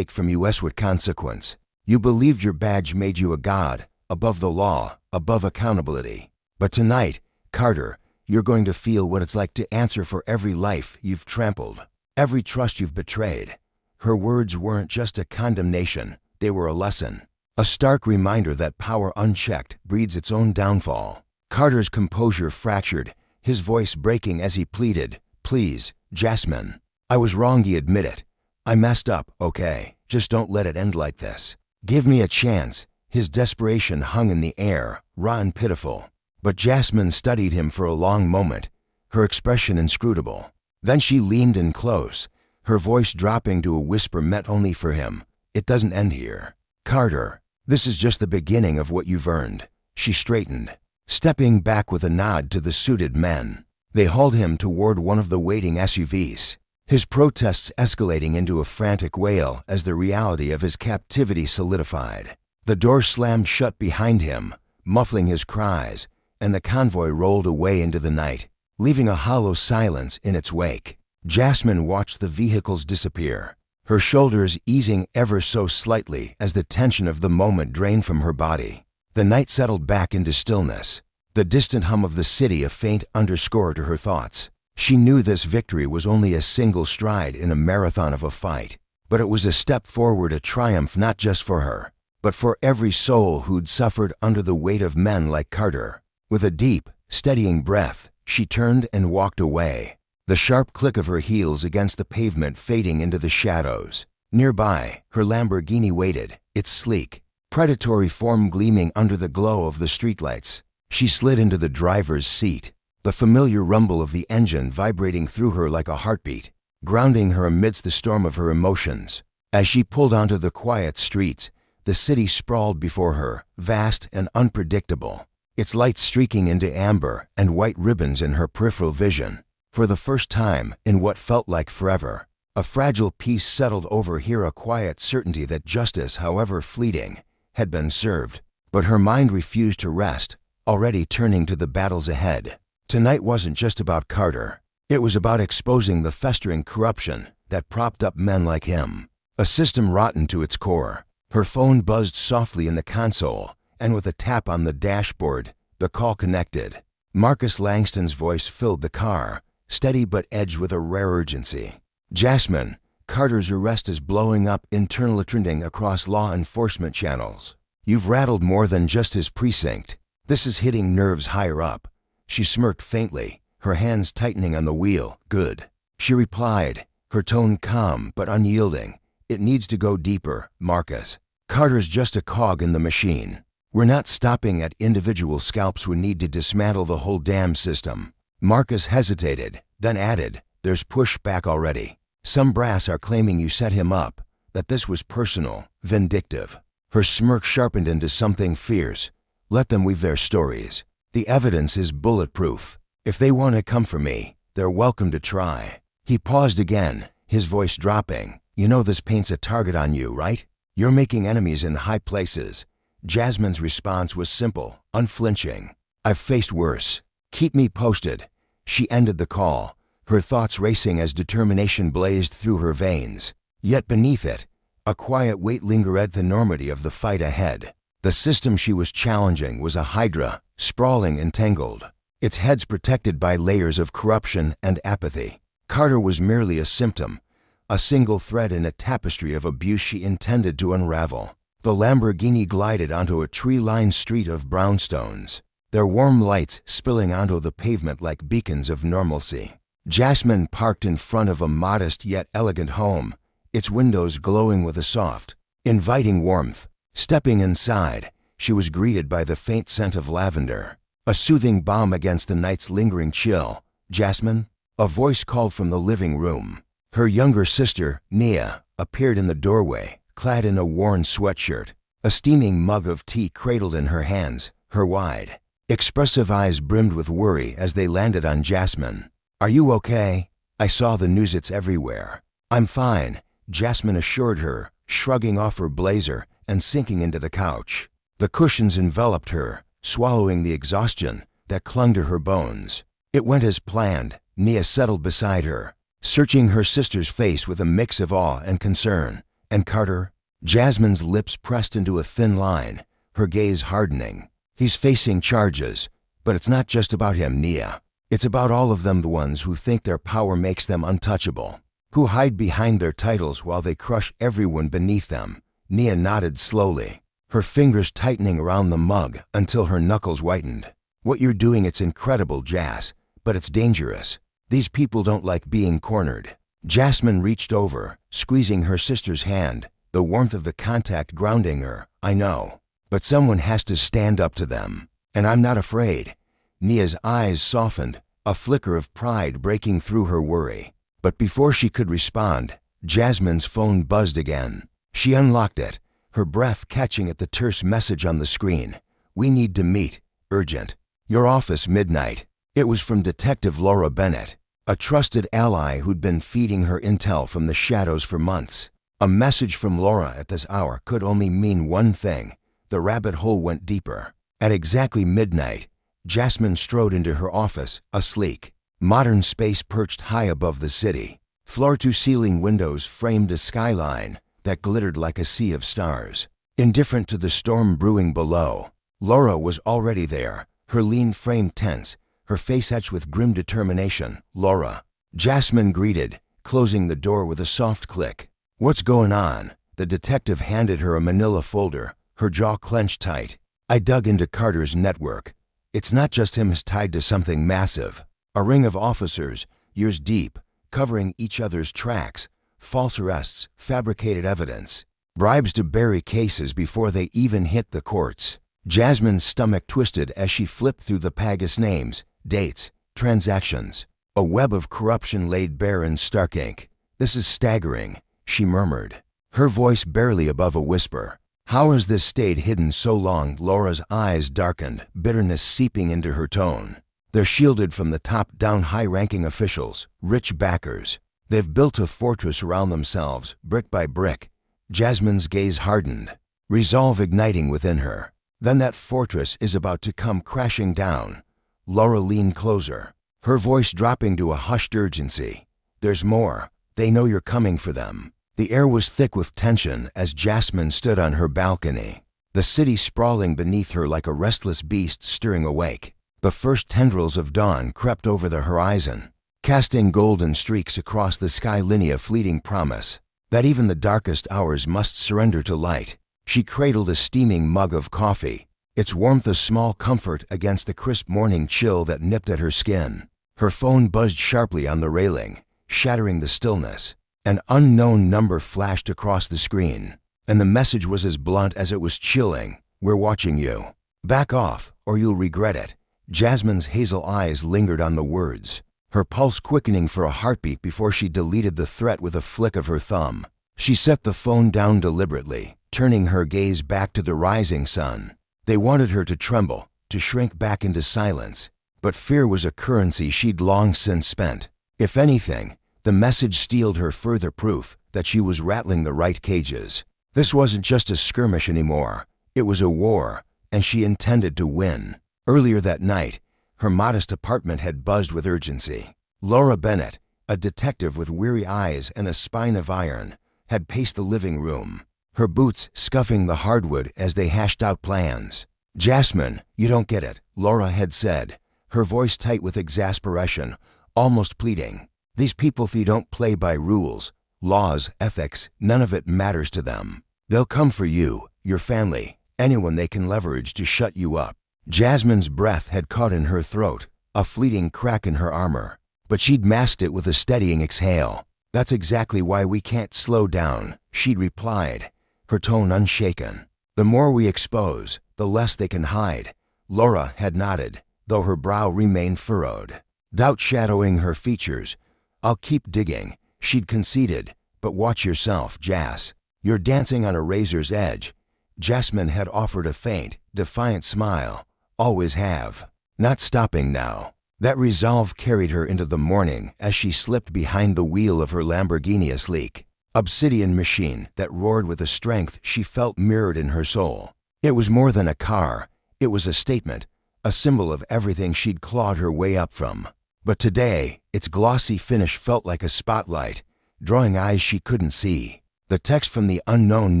US with consequence. You believed your badge made you a god, above the law, above accountability. But tonight, Carter, you're going to feel what it's like to answer for every life you've trampled, every trust you've betrayed." Her words weren't just a condemnation, they were a lesson, a stark reminder that power unchecked breeds its own downfall. Carter's composure fractured, his voice breaking as he pleaded, "Please, Jasmine. I was wrong," he admitted. "I messed up, okay? Just don't let it end like this. Give me a chance." His desperation hung in the air, raw and pitiful. But Jasmine studied him for a long moment, her expression inscrutable. Then she leaned in close, her voice dropping to a whisper meant only for him. "It doesn't end here, Carter. This is just the beginning of what you've earned." She straightened, stepping back with a nod to the suited men. They hauled him toward one of the waiting SUVs, his protests escalating into a frantic wail as the reality of his captivity solidified. The door slammed shut behind him, muffling his cries, and the convoy rolled away into the night, leaving a hollow silence in its wake. Jasmine watched the vehicles disappear, her shoulders easing ever so slightly as the tension of the moment drained from her body. The night settled back into stillness, the distant hum of the city a faint underscore to her thoughts. She knew this victory was only a single stride in a marathon of a fight, but it was a step forward, a triumph not just for her, but for every soul who'd suffered under the weight of men like Carter. With a deep, steadying breath, she turned and walked away, the sharp click of her heels against the pavement fading into the shadows. Nearby, her Lamborghini waited, its sleek, predatory form gleaming under the glow of the streetlights. She slid into the driver's seat, the familiar rumble of the engine vibrating through her like a heartbeat, grounding her amidst the storm of her emotions. As she pulled onto the quiet streets, the city sprawled before her, vast and unpredictable, its lights streaking into amber and white ribbons in her peripheral vision. For the first time in what felt like forever, a fragile peace settled over here, a quiet certainty that justice, however fleeting, had been served. But her mind refused to rest, already turning to the battles ahead. Tonight wasn't just about Carter. It was about exposing the festering corruption that propped up men like him, a system rotten to its core. Her phone buzzed softly in the console, and with a tap on the dashboard, the call connected. Marcus Langston's voice filled the car, steady but edged with a rare urgency. "Jasmine, Carter's arrest is blowing up internal trending across law enforcement channels. You've rattled more than just his precinct. This is hitting nerves higher up." She smirked faintly, her hands tightening on the wheel. "Good," she replied, her tone calm but unyielding. "It needs to go deeper, Marcus. Carter's just a cog in the machine. We're not stopping at individual scalps. We need to dismantle the whole damn system." Marcus hesitated, then added, "There's pushback already. Some brass are claiming you set him up, that this was personal, vindictive." Her smirk sharpened into something fierce. "Let them weave their stories. The evidence is bulletproof. If they want to come for me, they're welcome to try." He paused again, his voice dropping. "You know this paints a target on you, right? You're making enemies in high places." Jasmine's response was simple, unflinching. "I've faced worse. Keep me posted." She ended the call, her thoughts racing as determination blazed through her veins. Yet beneath it, a quiet weight lingered at the enormity of the fight ahead. The system she was challenging was a hydra, sprawling and tangled, its heads protected by layers of corruption and apathy. Carter was merely a symptom, a single thread in a tapestry of abuse she intended to unravel. The Lamborghini glided onto a tree-lined street of brownstones, their warm lights spilling onto the pavement like beacons of normalcy. Jasmine parked in front of a modest yet elegant home, its windows glowing with a soft, inviting warmth. Stepping inside, she was greeted by the faint scent of lavender, a soothing balm against the night's lingering chill. "Jasmine?" A voice called from the living room. Her younger sister, Nia, appeared in the doorway, clad in a worn sweatshirt, a steaming mug of tea cradled in her hands. Her wide, expressive eyes brimmed with worry as they landed on Jasmine. "Are you okay? I saw the news, it's everywhere." "I'm fine," Jasmine assured her, shrugging off her blazer and sinking into the couch. The cushions enveloped her, swallowing the exhaustion that clung to her bones. "It went as planned." Nia settled beside her, searching her sister's face with a mix of awe and concern. "And Carter?" Jasmine's lips pressed into a thin line, her gaze hardening. "He's facing charges, but it's not just about him, Nia. It's about all of them, the ones who think their power makes them untouchable, who hide behind their titles while they crush everyone beneath them." Nia nodded slowly, her fingers tightening around the mug until her knuckles whitened. "What you're doing, it's incredible, Jas, but it's dangerous. These people don't like being cornered." Jasmine reached over, squeezing her sister's hand, the warmth of the contact grounding her. "I know, but someone has to stand up to them, and I'm not afraid." Nia's eyes softened, a flicker of pride breaking through her worry. But before she could respond, Jasmine's phone buzzed again. She unlocked it, her breath catching at the terse message on the screen. "We need to meet. Urgent. Your office, midnight." It was from Detective Laura Bennett, a trusted ally who'd been feeding her intel from the shadows for months. A message from Laura at this hour could only mean one thing. The rabbit hole went deeper. At exactly midnight, Jasmine strode into her office, a sleek, modern space perched high above the city. Floor-to-ceiling windows framed a skyline that glittered like a sea of stars. Indifferent to the storm brewing below, Laura was already there, her lean frame tense, her face etched with grim determination. "Laura." Jasmine greeted, closing the door with a soft click. "What's going on?" The detective handed her a manila folder, her jaw clenched tight. "I dug into Carter's network. It's not just him, he's tied to something massive. A ring of officers, years deep, covering each other's tracks, false arrests, fabricated evidence, bribes to bury cases before they even hit the courts." Jasmine's stomach twisted as she flipped through the Pagus names, dates, transactions. A web of corruption laid bare in stark ink. "This is staggering," she murmured, her voice barely above a whisper. "How has this stayed hidden so long?" Laura's eyes darkened, bitterness seeping into her tone. "They're shielded from the top down, high-ranking officials, rich backers. They've built a fortress around themselves, brick by brick." Jasmine's gaze hardened, resolve igniting within her. "Then that fortress is about to come crashing down." Laura leaned closer, her voice dropping to a hushed urgency. "There's more. They know you're coming for them." The air was thick with tension as Jasmine stood on her balcony, the city sprawling beneath her like a restless beast stirring awake. The first tendrils of dawn crept over the horizon, casting golden streaks across the sky, a fleeting promise that even the darkest hours must surrender to light. She cradled a steaming mug of coffee, its warmth a small comfort against the crisp morning chill that nipped at her skin. Her phone buzzed sharply on the railing, shattering the stillness. An unknown number flashed across the screen, and the message was as blunt as it was chilling. "We're watching you. Back off, or you'll regret it." Jasmine's hazel eyes lingered on the words, her pulse quickening for a heartbeat before she deleted the threat with a flick of her thumb. She set the phone down deliberately, turning her gaze back to the rising sun. They wanted her to tremble, to shrink back into silence, but fear was a currency she'd long since spent. If anything, the message steeled her further proof that she was rattling the right cages. This wasn't just a skirmish anymore. It was a war, and she intended to win. Earlier that night, her modest apartment had buzzed with urgency. Laura Bennett, a detective with weary eyes and a spine of iron, had paced the living room, her boots scuffing the hardwood as they hashed out plans. "Jasmine, you don't get it," Laura had said, her voice tight with exasperation, almost pleading. "These people don't play by rules, laws, ethics, none of it matters to them. They'll come for you, your family, anyone they can leverage to shut you up." Jasmine's breath had caught in her throat, a fleeting crack in her armor, but she'd masked it with a steadying exhale. "That's exactly why we can't slow down," she'd replied, her tone unshaken. "The more we expose, the less they can hide." Laura had nodded, though her brow remained furrowed, doubt shadowing her features. "I'll keep digging," she'd conceded, "but watch yourself, Jas. You're dancing on a razor's edge." Jasmine had offered a faint, defiant smile. "Always have. Not stopping now." That resolve carried her into the morning as she slipped behind the wheel of her Lamborghini, a sleek, obsidian machine that roared with a strength she felt mirrored in her soul. It was more than a car. It was a statement, a symbol of everything she'd clawed her way up from. But today, its glossy finish felt like a spotlight, drawing eyes she couldn't see. The text from the unknown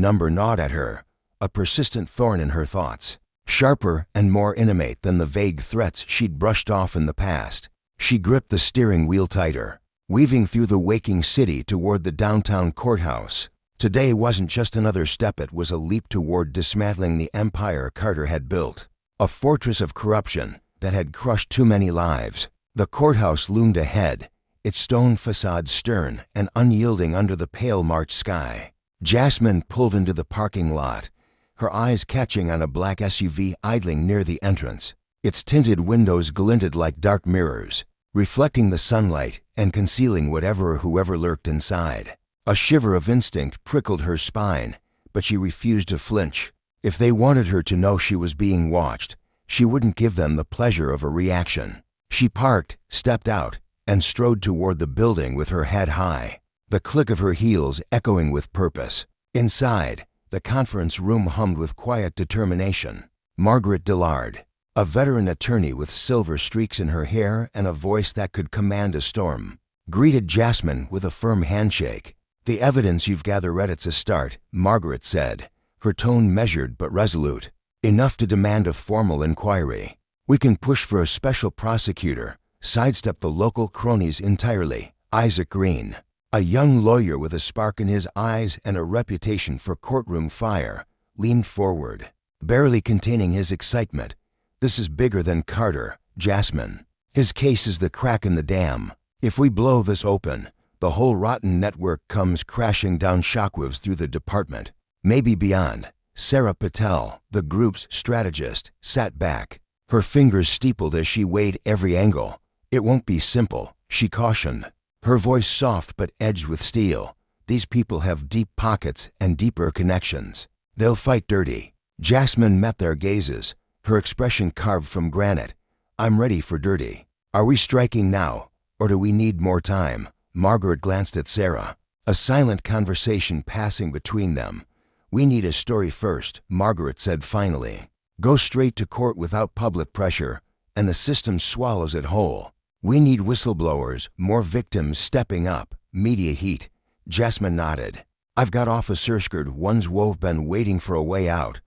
number gnawed at her, a persistent thorn in her thoughts, sharper and more intimate than the vague threats she'd brushed off in the past. She gripped the steering wheel tighter, weaving through the waking city toward the downtown courthouse. Today wasn't just another step, it was a leap toward dismantling the empire Carter had built, a fortress of corruption that had crushed too many lives. The courthouse loomed ahead, its stone facade stern and unyielding under the pale March sky. Jasmine pulled into the parking lot, her eyes catching on a black SUV idling near the entrance. Its tinted windows glinted like dark mirrors, reflecting the sunlight and concealing whatever or whoever lurked inside. A shiver of instinct prickled her spine, but she refused to flinch. If they wanted her to know she was being watched, she wouldn't give them the pleasure of a reaction. She parked, stepped out, and strode toward the building with her head high, the click of her heels echoing with purpose. Inside, the conference room hummed with quiet determination. Margaret Dillard, a veteran attorney with silver streaks in her hair and a voice that could command a storm, greeted Jasmine with a firm handshake. "The evidence you've gathered it's a start," Margaret said, her tone measured but resolute. "Enough to demand a formal inquiry. We can push for a special prosecutor, sidestep the local cronies entirely." Isaac Green, a young lawyer with a spark in his eyes and a reputation for courtroom fire, leaned forward, barely containing his excitement. "This is bigger than Carter, Jasmine. His case is the crack in the dam. If we blow this open, the whole rotten network comes crashing down, shockwaves through the department, maybe beyond." Sarah Patel, the group's strategist, sat back, her fingers steepled as she weighed every angle. "It won't be simple," she cautioned, her voice soft but edged with steel. "These people have deep pockets and deeper connections. They'll fight dirty." Jasmine met their gazes, her expression carved from granite. "I'm ready for dirty. Are we striking now, or do we need more time?" Margaret glanced at Sarah, a silent conversation passing between them. "We need a story first," Margaret said finally. "Go straight to court without public pressure, and the system swallows it whole. We need whistleblowers, more victims stepping up, media heat." Jasmine nodded. "I've got officers, ones who've been waiting for a way out.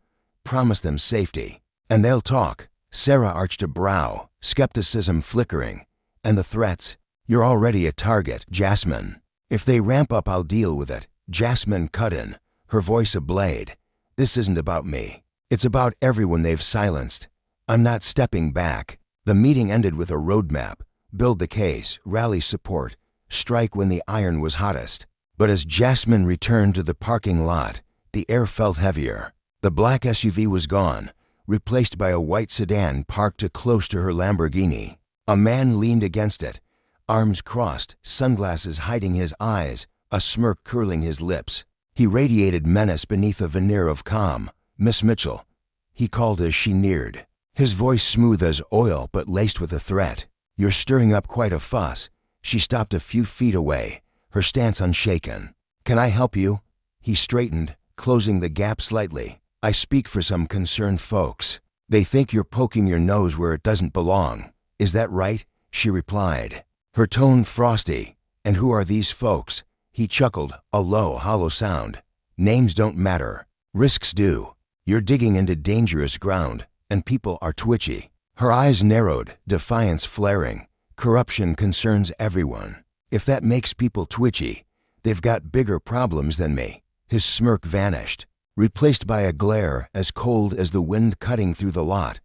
Promise them safety, and they'll talk." Sarah arched a brow, skepticism flickering. "And the threats? You're already a target, Jasmine." "If they ramp up, I'll deal with it," Jasmine cut in, her voice a blade. "This isn't about me. It's about everyone they've silenced. I'm not stepping back." The meeting ended with a roadmap: build the case, rally support, strike when the iron was hottest. But as Jasmine returned to the parking lot, the air felt heavier. The black SUV was gone, replaced by a white sedan parked close to her Lamborghini. A man leaned against it, arms crossed, sunglasses hiding his eyes, a smirk curling his lips. He radiated menace beneath a veneer of calm. "Miss Mitchell," he called as she neared, his voice smooth as oil but laced with a threat. "You're stirring up quite a fuss." She stopped a few feet away, her stance unshaken. "Can I help you?" He straightened, closing the gap slightly. "I speak for some concerned folks. They think you're poking your nose where it doesn't belong. Is that right?" she replied, her tone frosty. "And who are these folks?" He chuckled, a low, hollow sound. "Names don't matter. Risks do. You're digging into dangerous ground, and people are twitchy." Her eyes narrowed, defiance flaring. "Corruption concerns everyone. If that makes people twitchy, they've got bigger problems than me." His smirk vanished, replaced by a glare as cold as the wind cutting through the lot.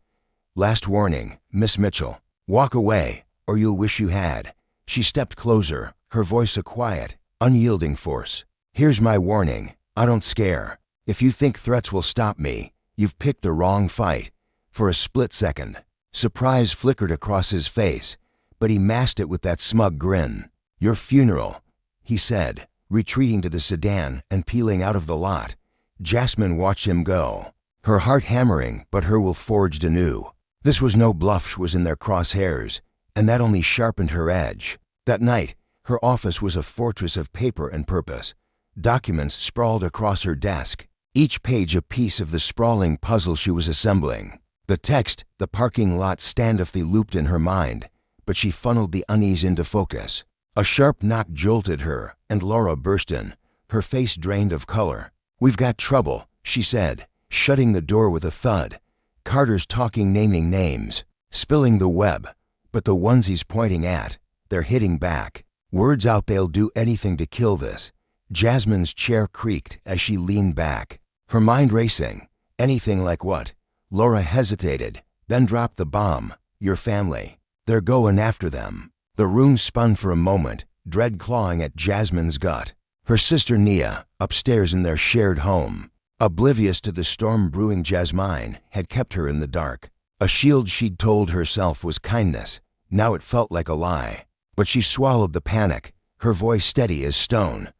"Last warning, Miss Mitchell. Walk away, or you'll wish you had." She stepped closer, her voice a quiet, unyielding force. "Here's my warning. I don't scare. If you think threats will stop me, you've picked the wrong fight." For a split second, surprise flickered across his face, but he masked it with that smug grin. "Your funeral," he said, retreating to the sedan and peeling out of the lot. Jasmine watched him go, her heart hammering, but her will forged anew. This was no bluff. She was in their crosshairs, and that only sharpened her edge. That night, her office was a fortress of paper and purpose. Documents sprawled across her desk, each page a piece of the sprawling puzzle she was assembling. The text, the parking lot standoffly looped in her mind, but she funneled the unease into focus. A sharp knock jolted her, and Laura burst in, her face drained of color. "We've got trouble," she said, shutting the door with a thud. Carter's talking, naming names, spilling the web, but the ones he's pointing at, they're hitting back. Words out, they'll do anything to kill this. Jasmine's chair creaked as she leaned back, her mind racing. Anything like what? Laura hesitated, then dropped the bomb. "Your family. They're going after them." The room spun for a moment, dread clawing at Jasmine's gut. Her sister Nia, upstairs in their shared home, oblivious to the storm brewing, Jasmine had kept her in the dark. A shield she'd told herself was kindness. Now it felt like a lie. But she swallowed the panic, her voice steady as stone.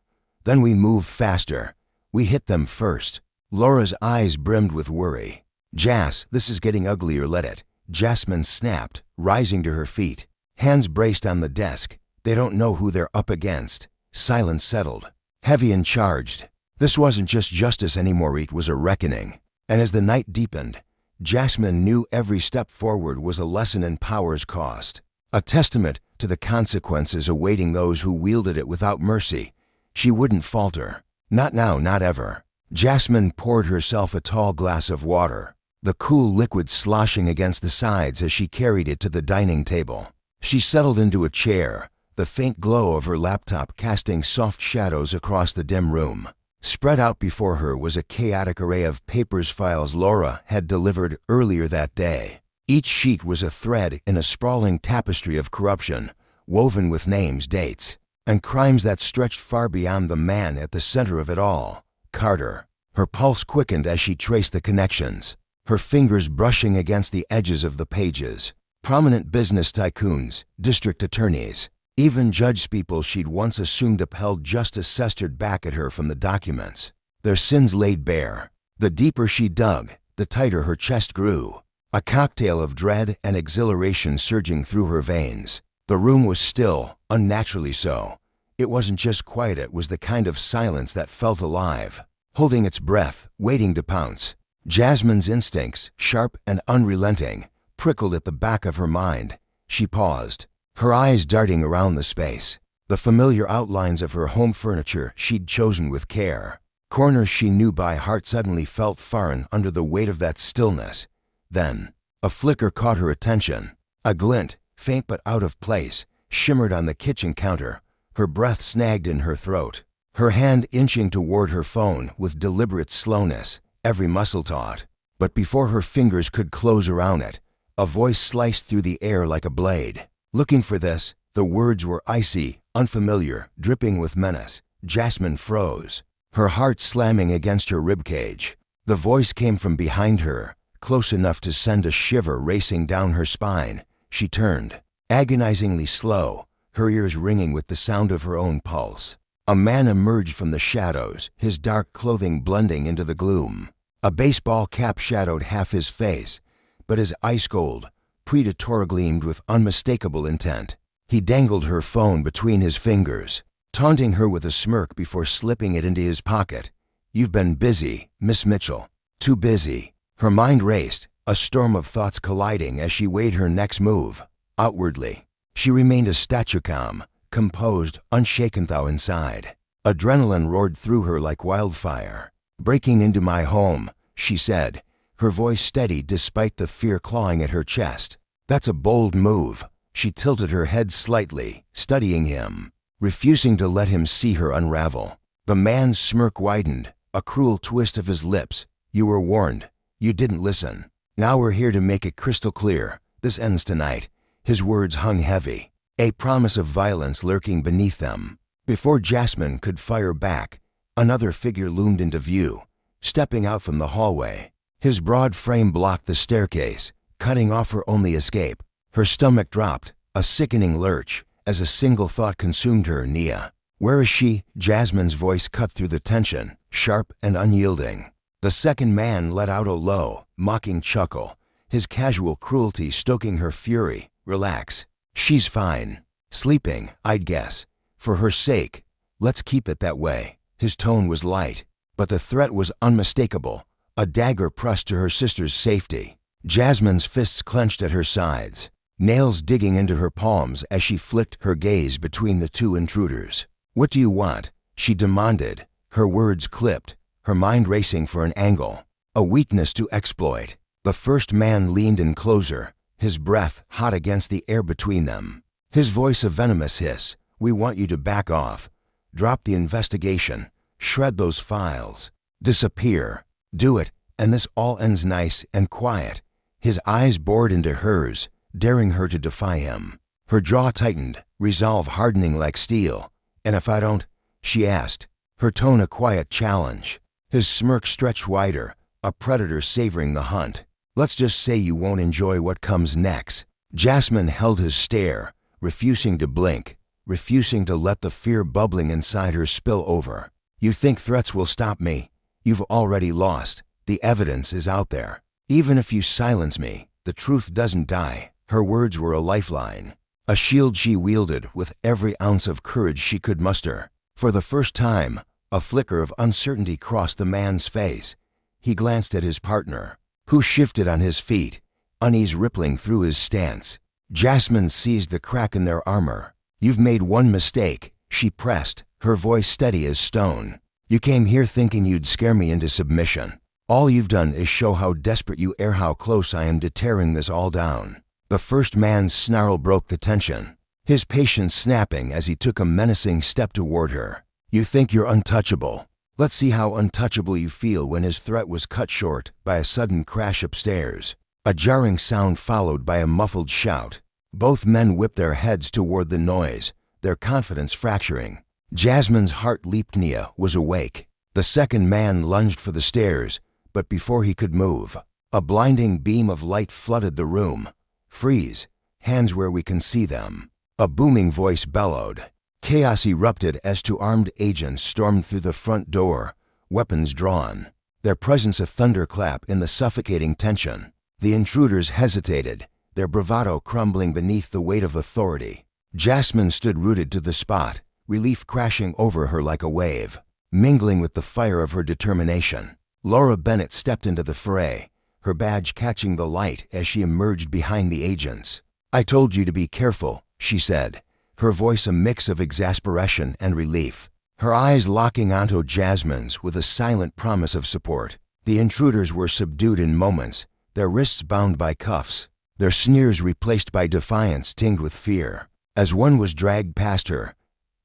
"Then we move faster. We hit them first." Laura's eyes brimmed with worry. "Jas, this is getting uglier, let it." Jasmine snapped, rising to her feet. Hands braced on the desk. They don't know who they're up against. Silence settled, heavy and charged. This wasn't just justice anymore, it was a reckoning. And as the night deepened, Jasmine knew every step forward was a lesson in power's cost, a testament to the consequences awaiting those who wielded it without mercy. She wouldn't falter. Not now, not ever. Jasmine poured herself a tall glass of water, the cool liquid sloshing against the sides as she carried it to the dining table. She settled into a chair, the faint glow of her laptop casting soft shadows across the dim room. Spread out before her was a chaotic array of papers, files Laura had delivered earlier that day. Each sheet was a thread in a sprawling tapestry of corruption, woven with names, dates, and crimes that stretched far beyond the man at the center of it all, Carter. Her pulse quickened as she traced the connections, her fingers brushing against the edges of the pages. Prominent business tycoons, district attorneys, even judgespeople she'd once assumed upheld justice sestered back at her from the documents, their sins laid bare. The deeper she dug, the tighter her chest grew, a cocktail of dread and exhilaration surging through her veins. The room was still, unnaturally so. It wasn't just quiet, it was the kind of silence that felt alive, holding its breath, waiting to pounce. Jasmine's instincts, sharp and unrelenting, prickled at the back of her mind. She paused, her eyes darting around the space, the familiar outlines of her home furniture she'd chosen with care. Corners she knew by heart suddenly felt foreign under the weight of that stillness. Then, a flicker caught her attention. A glint, faint but out of place, shimmered on the kitchen counter, her breath snagged in her throat. Her hand inching toward her phone with deliberate slowness, every muscle taut. But before her fingers could close around it, a voice sliced through the air like a blade. "Looking for this?" The words were icy, unfamiliar, dripping with menace. Jasmine froze, her heart slamming against her ribcage. The voice came from behind her, close enough to send a shiver racing down her spine. She turned, agonizingly slow, her ears ringing with the sound of her own pulse. A man emerged from the shadows, his dark clothing blending into the gloom. A baseball cap shadowed half his face, but his ice gold, predator gleamed with unmistakable intent. He dangled her phone between his fingers, taunting her with a smirk before slipping it into his pocket. "You've been busy, Miss Mitchell. Too busy." Her mind raced, a storm of thoughts colliding as she weighed her next move. Outwardly, she remained a statue calm, composed, unshaken though inside. Adrenaline roared through her like wildfire. "Breaking into my home," she said, her voice steady despite the fear clawing at her chest. "That's a bold move." She tilted her head slightly, studying him, refusing to let him see her unravel. The man's smirk widened, a cruel twist of his lips. "You were warned. You didn't listen. Now we're here to make it crystal clear. This ends tonight." His words hung heavy, a promise of violence lurking beneath them. Before Jasmine could fire back, another figure loomed into view, stepping out from the hallway. His broad frame blocked the staircase, cutting off her only escape. Her stomach dropped, a sickening lurch, as a single thought consumed her. "Nia." "Where is she?" Jasmine's voice cut through the tension, sharp and unyielding. The second man let out a low, mocking chuckle, his casual cruelty stoking her fury. "Relax. She's fine. Sleeping, I'd guess. For her sake, let's keep it that way." His tone was light, but the threat was unmistakable, a dagger pressed to her sister's safety. Jasmine's fists clenched at her sides, nails digging into her palms as she flicked her gaze between the two intruders. "What do you want?" she demanded, her words clipped, her mind racing for an angle, a weakness to exploit. The first man leaned in closer, his breath hot against the air between them. His voice a venomous hiss. "We want you to back off. Drop the investigation. Shred those files. Disappear. Do it, and this all ends nice and quiet." His eyes bored into hers, daring her to defy him. Her jaw tightened, resolve hardening like steel. "And if I don't?" she asked, her tone a quiet challenge. His smirk stretched wider, a predator savoring the hunt. "Let's just say you won't enjoy what comes next." Jasmine held his stare, refusing to blink, refusing to let the fear bubbling inside her spill over. "You think threats will stop me? You've already lost. The evidence is out there. Even if you silence me, the truth doesn't die." Her words were a lifeline, a shield she wielded with every ounce of courage she could muster. For the first time, a flicker of uncertainty crossed the man's face. He glanced at his partner, who shifted on his feet, unease rippling through his stance. Jasmine seized the crack in their armor. "You've made one mistake," she pressed, her voice steady as stone. "You came here thinking you'd scare me into submission. All you've done is show how desperate you are, how close I am to tearing this all down." The first man's snarl broke the tension, his patience snapping as he took a menacing step toward her. "You think you're untouchable. Let's see how untouchable you feel." When his threat was cut short by a sudden crash upstairs, a jarring sound followed by a muffled shout. Both men whipped their heads toward the noise, their confidence fracturing. Jasmine's heart leaped. Nia was awake. The second man lunged for the stairs, but before he could move, a blinding beam of light flooded the room. "Freeze! Hands where we can see them!" A booming voice bellowed. Chaos erupted as two armed agents stormed through the front door, weapons drawn, their presence a thunderclap in the suffocating tension. The intruders hesitated, their bravado crumbling beneath the weight of authority. Jasmine stood rooted to the spot, relief crashing over her like a wave, mingling with the fire of her determination. Laura Bennett stepped into the fray, her badge catching the light as she emerged behind the agents. "I told you to be careful," she said, her voice a mix of exasperation and relief, her eyes locking onto Jasmine's with a silent promise of support. The intruders were subdued in moments, their wrists bound by cuffs, their sneers replaced by defiance tinged with fear. As one was dragged past her,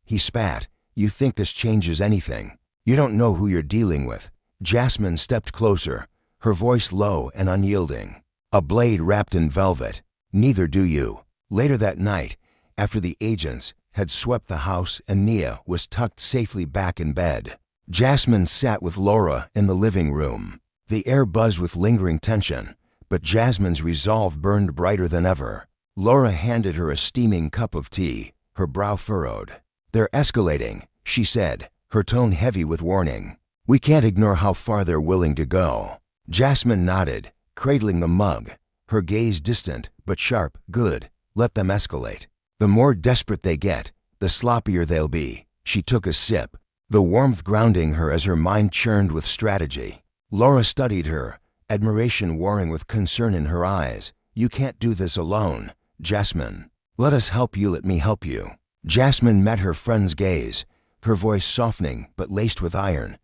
he spat, "You think this changes anything? You don't know who you're dealing with." Jasmine stepped closer, her voice low and unyielding. "A blade wrapped in velvet. Neither do you." Later that night, after the agents, had swept the house and Nia was tucked safely back in bed. Jasmine sat with Laura in the living room. The air buzzed with lingering tension, but Jasmine's resolve burned brighter than ever. Laura handed her a steaming cup of tea, her brow furrowed. "They're escalating," she said, her tone heavy with warning. "We can't ignore how far they're willing to go." Jasmine nodded, cradling the mug, her gaze distant but sharp. "Good, let them escalate. The more desperate they get, the sloppier they'll be." She took a sip, the warmth grounding her as her mind churned with strategy. Laura studied her, admiration warring with concern in her eyes. "You can't do this alone, Jasmine. Let us help you, let me help you." Jasmine met her friend's gaze, her voice softening but laced with iron.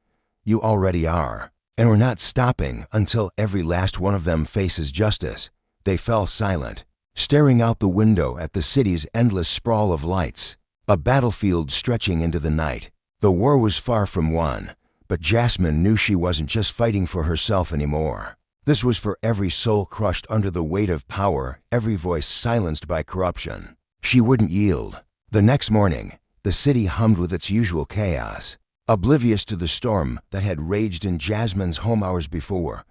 "You already are, and we're not stopping until every last one of them faces justice." They fell silent, staring out the window at the city's endless sprawl of lights, a battlefield stretching into the night. The war was far from won, but Jasmine knew she wasn't just fighting for herself anymore. This was for every soul crushed under the weight of power, every voice silenced by corruption. She wouldn't yield. The next morning, the city hummed with its usual chaos, oblivious to the storm that had raged in Jasmine's home hours before.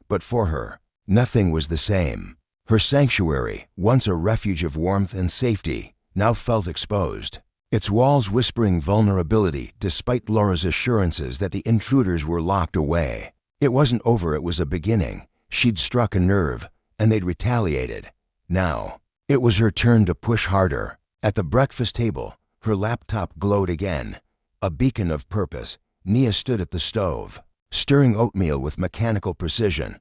But for her, nothing was the same. Her sanctuary, once a refuge of warmth and safety, now felt exposed, its walls whispering vulnerability despite Laura's assurances that the intruders were locked away. It wasn't over, it was a beginning. She'd struck a nerve, and they'd retaliated. Now, it was her turn to push harder. At the breakfast table, her laptop glowed again. A beacon of purpose, Nia stood at the stove, stirring oatmeal with mechanical precision,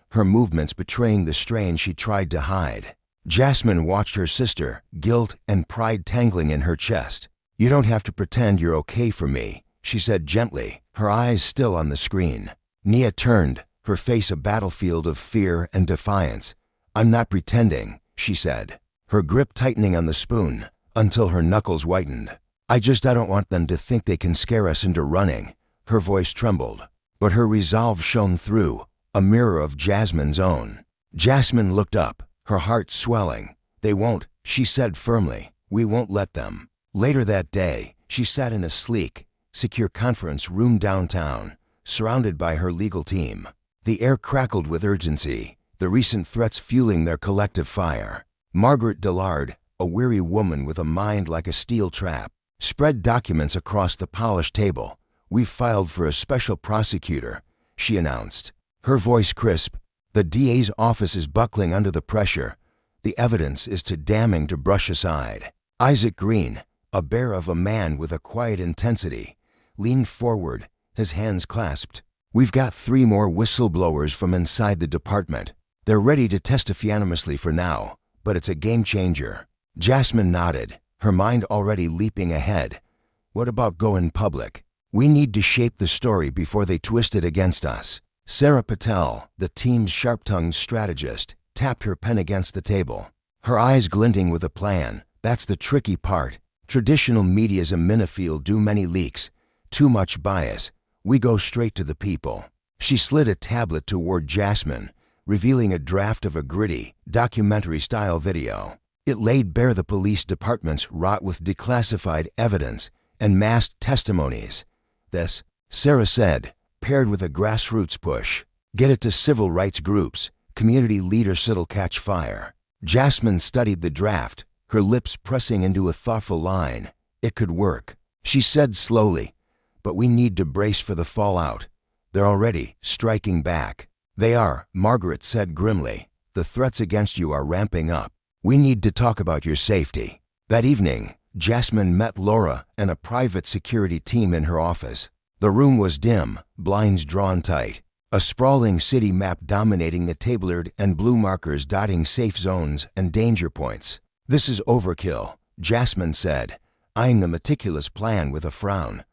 her movements betraying the strain she tried to hide. Jasmine watched her sister, guilt and pride tangling in her chest. "You don't have to pretend you're okay for me," she said gently, her eyes still on the screen. Nia turned, her face a battlefield of fear and defiance. "I'm not pretending," she said, her grip tightening on the spoon until her knuckles whitened. I don't want them to think they can scare us into running." Her voice trembled, but her resolve shone through, a mirror of Jasmine's own. Jasmine looked up, her heart swelling. "They won't," she said firmly. "We won't let them." Later that day, she sat in a sleek, secure conference room downtown, surrounded by her legal team. The air crackled with urgency, the recent threats fueling their collective fire. Margaret Dillard, a weary woman with a mind like a steel trap, spread documents across the polished table. "We've filed for a special prosecutor," she announced, her voice crisp. "The DA's office is buckling under the pressure. The evidence is too damning to brush aside." Isaac Green, a bear of a man with a quiet intensity, leaned forward, his hands clasped. "We've got 3 more whistleblowers from inside the department. They're ready to testify anonymously for now, but it's a game changer." Jasmine nodded, her mind already leaping ahead. "What about going public? We need to shape the story before they twist it against us." Sarah Patel, the team's sharp-tongued strategist, tapped her pen against the table, her eyes glinting with a plan. "That's the tricky part. Traditional media's a minefield, too many leaks, too much bias. We go straight to the people." She slid a tablet toward Jasmine, revealing a draft of a gritty, documentary-style video. It laid bare the police departments wrought with declassified evidence and masked testimonies. "This," Sarah said, paired with a grassroots push. "Get it to civil rights groups, community leaders, it'll catch fire." Jasmine studied the draft, her lips pressing into a thoughtful line. "It could work," she said slowly, "but we need to brace for the fallout. They're already striking back." "They are," Margaret said grimly. "The threats against you are ramping up. We need to talk about your safety." That evening, Jasmine met Laura and a private security team in her office. The room was dim, blinds drawn tight, a sprawling city map dominating the tablered and blue markers dotting safe zones and danger points. "This is overkill," Jasmine said, eyeing the meticulous plan with a frown.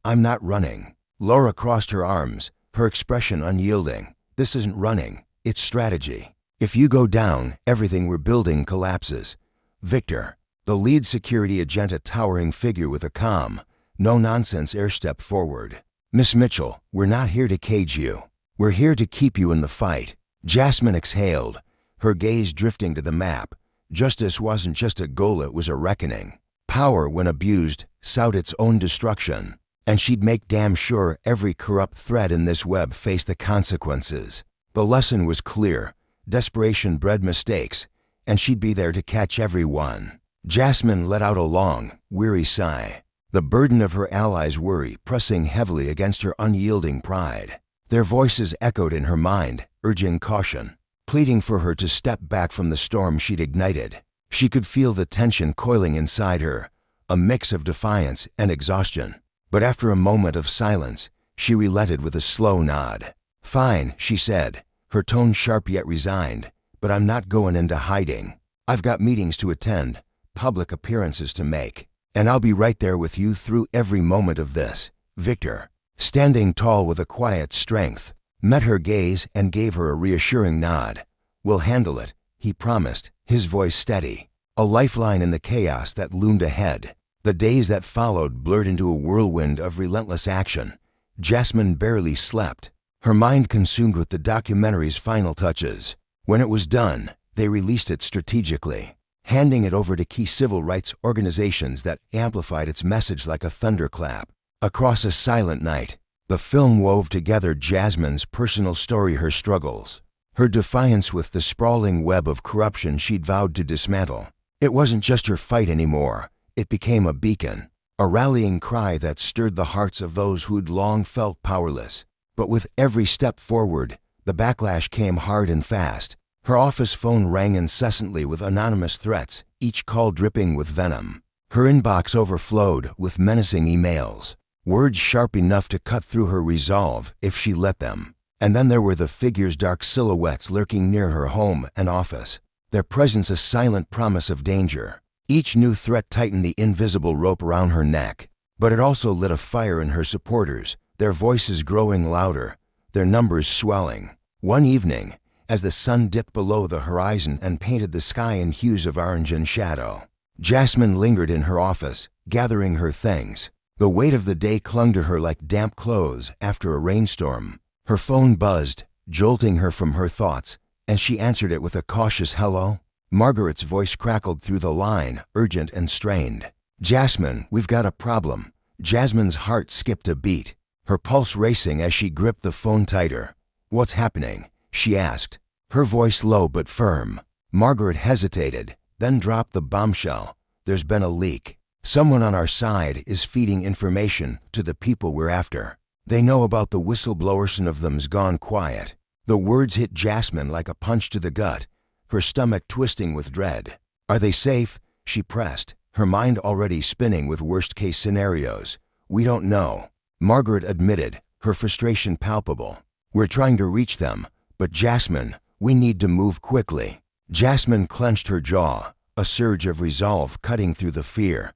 "I'm not running." Laura crossed her arms, her expression unyielding. "This isn't running, it's strategy. If you go down, everything we're building collapses." Victor, the lead security agent, a towering figure with a calm, no-nonsense air, stepped forward. "Miss Mitchell, we're not here to cage you. We're here to keep you in the fight." Jasmine exhaled, her gaze drifting to the map. Justice wasn't just a goal, it was a reckoning. Power, when abused, sought its own destruction, and she'd make damn sure every corrupt thread in this web faced the consequences. The lesson was clear. Desperation bred mistakes, and she'd be there to catch every one. Jasmine let out a long, weary sigh, the burden of her allies' worry pressing heavily against her unyielding pride. Their voices echoed in her mind, urging caution, pleading for her to step back from the storm she'd ignited. She could feel the tension coiling inside her, a mix of defiance and exhaustion. But after a moment of silence, she relented with a slow nod. "Fine," she said, her tone sharp yet resigned, "but I'm not going into hiding. I've got meetings to attend, public appearances to make, and I'll be right there with you through every moment of this." Victor, standing tall with a quiet strength, met her gaze and gave her a reassuring nod. "We'll handle it," he promised, his voice steady, a lifeline in the chaos that loomed ahead. The days that followed blurred into a whirlwind of relentless action. Jasmine barely slept, her mind consumed with the documentary's final touches. When it was done, they released it strategically, handing it over to key civil rights organizations that amplified its message like a thunderclap. Across a silent night, the film wove together Jasmine's personal story, her struggles, her defiance with the sprawling web of corruption she'd vowed to dismantle. It wasn't just her fight anymore. It became a beacon, a rallying cry that stirred the hearts of those who'd long felt powerless. But with every step forward, the backlash came hard and fast. Her office phone rang incessantly with anonymous threats, each call dripping with venom. Her inbox overflowed with menacing emails, words sharp enough to cut through her resolve if she let them. And then there were the figures' dark silhouettes lurking near her home and office, their presence a silent promise of danger. Each new threat tightened the invisible rope around her neck, but it also lit a fire in her supporters, their voices growing louder, their numbers swelling. One evening, as the sun dipped below the horizon and painted the sky in hues of orange and shadow, Jasmine lingered in her office, gathering her things. The weight of the day clung to her like damp clothes after a rainstorm. Her phone buzzed, jolting her from her thoughts, and she answered it with a cautious hello. Margaret's voice crackled through the line, urgent and strained. "Jasmine, we've got a problem." Jasmine's heart skipped a beat, her pulse racing as she gripped the phone tighter. "What's happening?" she asked, her voice low but firm. Margaret hesitated, then dropped the bombshell. "There's been a leak. Someone on our side is feeding information to the people we're after. They know about the whistleblower. Some of them's gone quiet." The words hit Jasmine like a punch to the gut, her stomach twisting with dread. "Are they safe?" she pressed, her mind already spinning with worst-case scenarios. "We don't know," Margaret admitted, her frustration palpable. "We're trying to reach them, but Jasmine, we need to move quickly." Jasmine clenched her jaw, a surge of resolve cutting through the fear.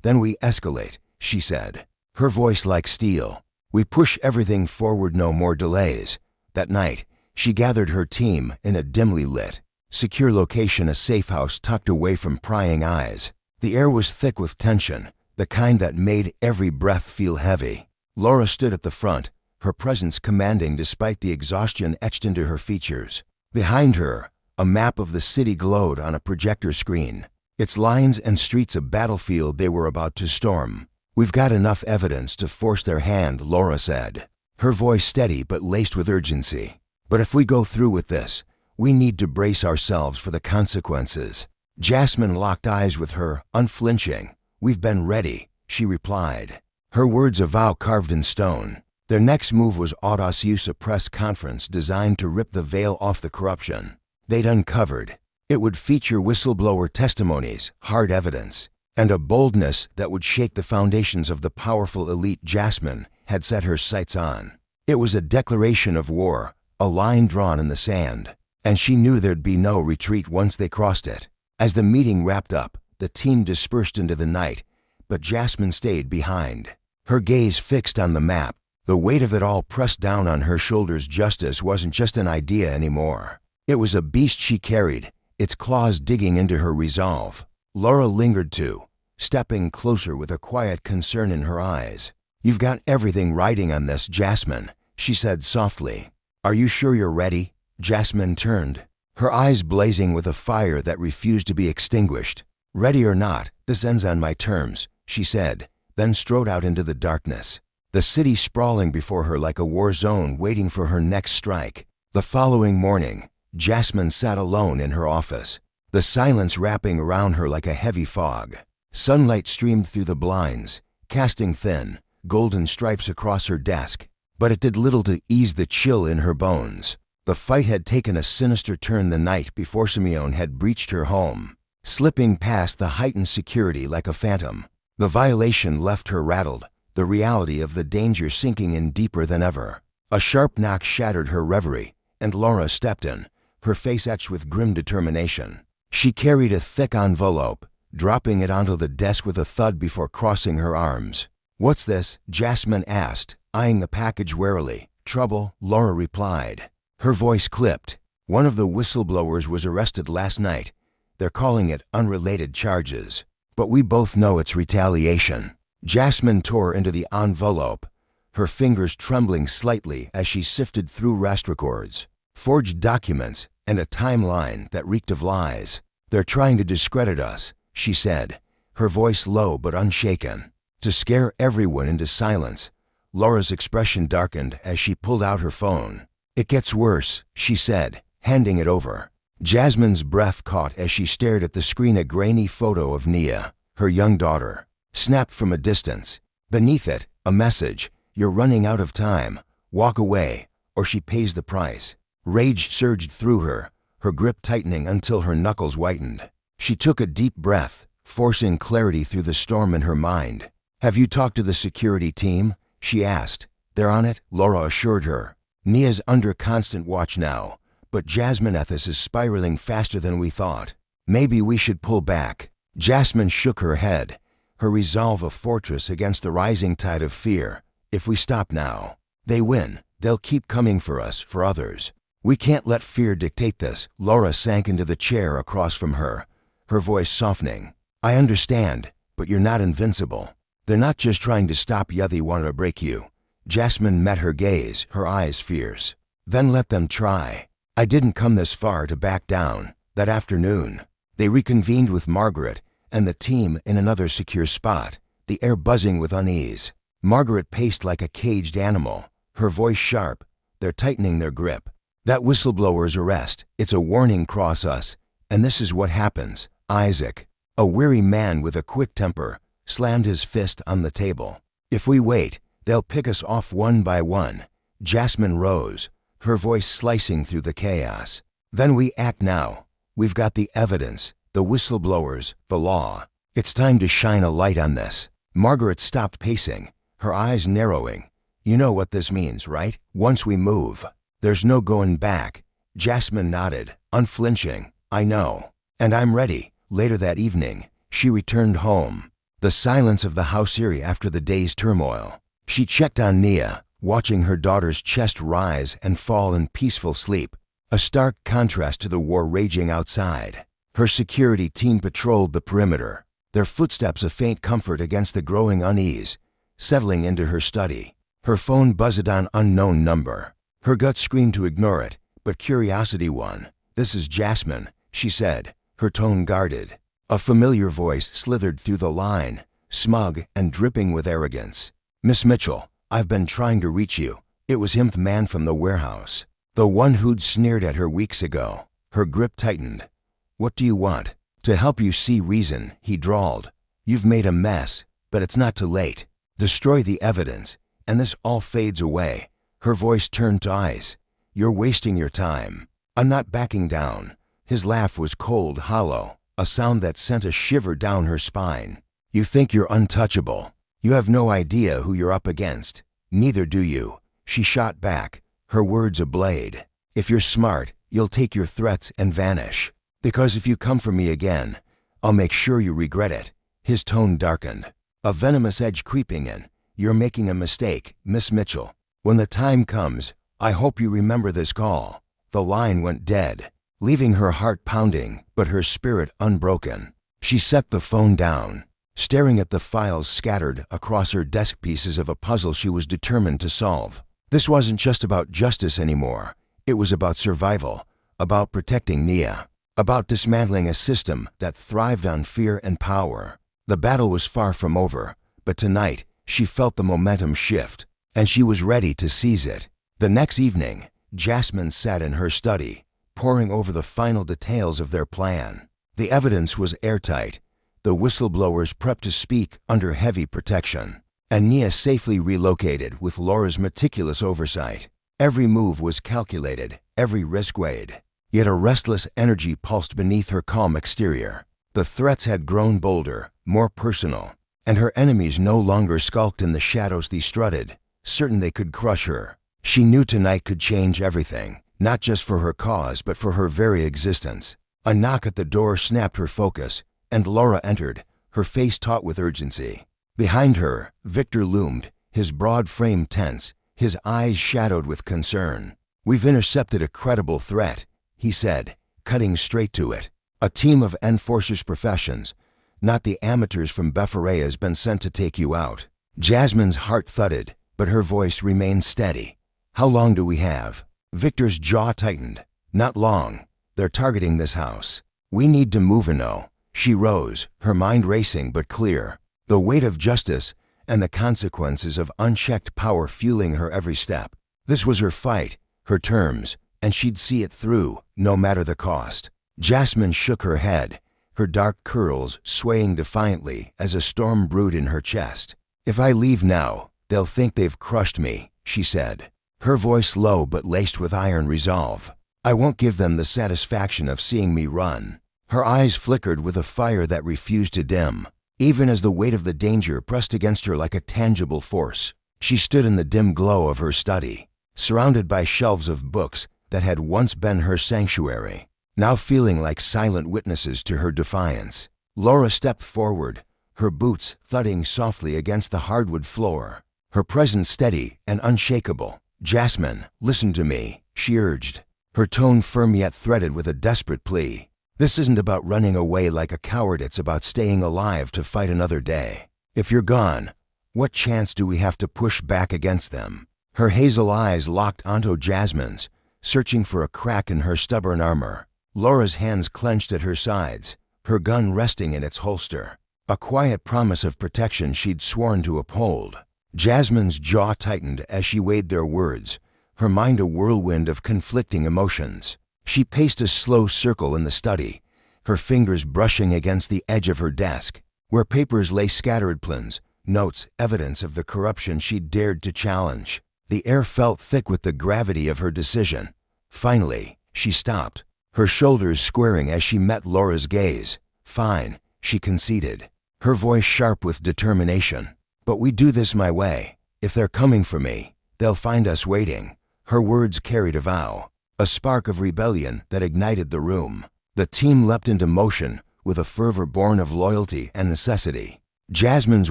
"Then we escalate," she said, her voice like steel. "We push everything forward, no more delays." That night, she gathered her team in a dimly lit, secure location, a safe house tucked away from prying eyes. The air was thick with tension, the kind that made every breath feel heavy. Laura stood at the front, her presence commanding despite the exhaustion etched into her features. Behind her, a map of the city glowed on a projector screen, its lines and streets a battlefield they were about to storm. "We've got enough evidence to force their hand," Laura said, her voice steady but laced with urgency. "But if we go through with this, we need to brace ourselves for the consequences." Jasmine locked eyes with her, unflinching. "We've been ready," she replied, her words a vow carved in stone. Their next move was audacious, a press conference designed to rip the veil off the corruption they'd uncovered. It would feature whistleblower testimonies, hard evidence, and a boldness that would shake the foundations of the powerful elite Jasmine had set her sights on. It was a declaration of war, a line drawn in the sand, and she knew there'd be no retreat once they crossed it. As the meeting wrapped up, the team dispersed into the night, but Jasmine stayed behind, her gaze fixed on the map, the weight of it all pressed down on her shoulders. Justice wasn't just an idea anymore. It was a beast she carried, its claws digging into her resolve. Laura lingered too, stepping closer with a quiet concern in her eyes. "You've got everything riding on this, Jasmine," she said softly. "Are you sure you're ready?" Jasmine turned, her eyes blazing with a fire that refused to be extinguished. "Ready or not, this ends on my terms," she said, then strode out into the darkness, the city sprawling before her like a war zone waiting for her next strike. The following morning, Jasmine sat alone in her office, the silence wrapping around her like a heavy fog. Sunlight streamed through the blinds, casting thin, golden stripes across her desk, but it did little to ease the chill in her bones. The fight had taken a sinister turn the night before Simeon had breached her home, slipping past the heightened security like a phantom. The violation left her rattled, the reality of the danger sinking in deeper than ever. A sharp knock shattered her reverie, and Laura stepped in, her face etched with grim determination. She carried a thick envelope, dropping it onto the desk with a thud before crossing her arms. "What's this?" Jasmine asked, eyeing the package warily. "Trouble," Laura replied. Her voice clipped. "One of the whistleblowers was arrested last night. They're calling it unrelated charges, but we both know it's retaliation." Jasmine tore into the envelope, her fingers trembling slightly as she sifted through arrest records, forged documents, and a timeline that reeked of lies. "They're trying to discredit us," she said, her voice low but unshaken, to scare everyone into silence. Laura's expression darkened as she pulled out her phone. "It gets worse," she said, handing it over. Jasmine's breath caught as she stared at the screen, a grainy photo of Nia, her young daughter, snapped from a distance. Beneath it, a message: "You're running out of time. Walk away, or she pays the price." Rage surged through her, her grip tightening until her knuckles whitened. She took a deep breath, forcing clarity through the storm in her mind. "Have you talked to the security team?" she asked. "They're on it," Laura assured her. "Nia's under constant watch now, but Jasmine Ethis is spiraling faster than we thought. Maybe we should pull back." Jasmine shook her head, her resolve a fortress against the rising tide of fear. "If we stop now, they win. They'll keep coming for us, for others. We can't let fear dictate this." Laura sank into the chair across from her, her voice softening. "I understand, but you're not invincible. They're not just trying to stop you, they want to break you." Jasmine met her gaze, her eyes fierce. "Then let them try. I didn't come this far to back down." That afternoon, they reconvened with Margaret and the team in another secure spot, the air buzzing with unease. Margaret paced like a caged animal, her voice sharp. "They're tightening their grip. That whistleblower's arrest, it's a warning across us. And this is what happens." Isaac, a weary man with a quick temper, slammed his fist on the table. "If we wait, they'll pick us off one by one." Jasmine rose, her voice slicing through the chaos. "Then we act now. We've got the evidence, the whistleblowers, the law. It's time to shine a light on this." Margaret stopped pacing, her eyes narrowing. "You know what this means, right? Once we move, there's no going back." Jasmine nodded, unflinching. "I know. And I'm ready." Later that evening, she returned home, the silence of the house eerie after the day's turmoil. She checked on Nia, watching her daughter's chest rise and fall in peaceful sleep, a stark contrast to the war raging outside. Her security team patrolled the perimeter, their footsteps a faint comfort against the growing unease. Settling into her study, her phone buzzed on unknown number. Her gut screamed to ignore it, but curiosity won. "This is Jasmine," she said, her tone guarded. A familiar voice slithered through the line, smug and dripping with arrogance. "Miss Mitchell, I've been trying to reach you." It was him, the man from the warehouse, the one who'd sneered at her weeks ago. Her grip tightened. "What do you want?" "To help you see reason," he drawled. "You've made a mess, but it's not too late. Destroy the evidence, and this all fades away." Her voice turned to ice. "You're wasting your time." "I'm not backing down." His laugh was cold, hollow, a sound that sent a shiver down her spine. "You think you're untouchable. You have no idea who you're up against." "Neither do you," she shot back, her words a blade. "If you're smart, you'll take your threats and vanish. Because if you come for me again, I'll make sure you regret it." His tone darkened, a venomous edge creeping in. "You're making a mistake, Miss Mitchell. When the time comes, I hope you remember this call." The line went dead, leaving her heart pounding, but her spirit unbroken. She set the phone down, staring at the files scattered across her desk, pieces of a puzzle she was determined to solve. This wasn't just about justice anymore. It was about survival, about protecting Nia. about dismantling a system that thrived on fear and power. The battle was far from over, but tonight she felt the momentum shift, and she was ready to seize it. The next evening, Jasmine sat in her study, poring over the final details of their plan. The evidence was airtight, the whistleblowers prepped to speak under heavy protection, and Nia safely relocated with Laura's meticulous oversight. Every move was calculated, every risk weighed. Yet a restless energy pulsed beneath her calm exterior. The threats had grown bolder, more personal, and her enemies no longer skulked in the shadows they strutted, certain they could crush her. She knew tonight could change everything, not just for her cause but for her very existence. A knock at the door snapped her focus, and Laura entered, her face taut with urgency. Behind her, Victor loomed, his broad frame tense, his eyes shadowed with concern. "We've intercepted a credible threat," he said, cutting straight to it. "A team of Enforcers professions, not the amateurs from Befferea, has been sent to take you out." Jasmine's heart thudded, but her voice remained steady. "How long do we have?" Victor's jaw tightened. "Not long. They're targeting this house. We need to move, Ino." She rose, her mind racing but clear. The weight of justice and the consequences of unchecked power fueling her every step. This was her fight, her terms, and she'd see it through, no matter the cost. Jasmine shook her head, her dark curls swaying defiantly as a storm brewed in her chest. "If I leave now, they'll think they've crushed me," she said, her voice low but laced with iron resolve. "I won't give them the satisfaction of seeing me run." Her eyes flickered with a fire that refused to dim, even as the weight of the danger pressed against her like a tangible force. She stood in the dim glow of her study, surrounded by shelves of books that had once been her sanctuary, now feeling like silent witnesses to her defiance. Laura stepped forward, her boots thudding softly against the hardwood floor, her presence steady and unshakable. "Jasmine, listen to me," she urged, her tone firm yet threaded with a desperate plea. "This isn't about running away like a coward, it's about staying alive to fight another day. If you're gone, what chance do we have to push back against them?" Her hazel eyes locked onto Jasmine's, searching for a crack in her stubborn armor. Laura's hands clenched at her sides, her gun resting in its holster, a quiet promise of protection she'd sworn to uphold. Jasmine's jaw tightened as she weighed their words, her mind a whirlwind of conflicting emotions. She paced a slow circle in the study, her fingers brushing against the edge of her desk, where papers lay scattered, plans, notes, evidence of the corruption she'd dared to challenge. The air felt thick with the gravity of her decision. Finally, she stopped, her shoulders squaring as she met Laura's gaze. "Fine," she conceded, her voice sharp with determination. "But we do this my way. If they're coming for me, they'll find us waiting." Her words carried a vow, a spark of rebellion that ignited the room. The team leapt into motion with a fervor born of loyalty and necessity. Jasmine's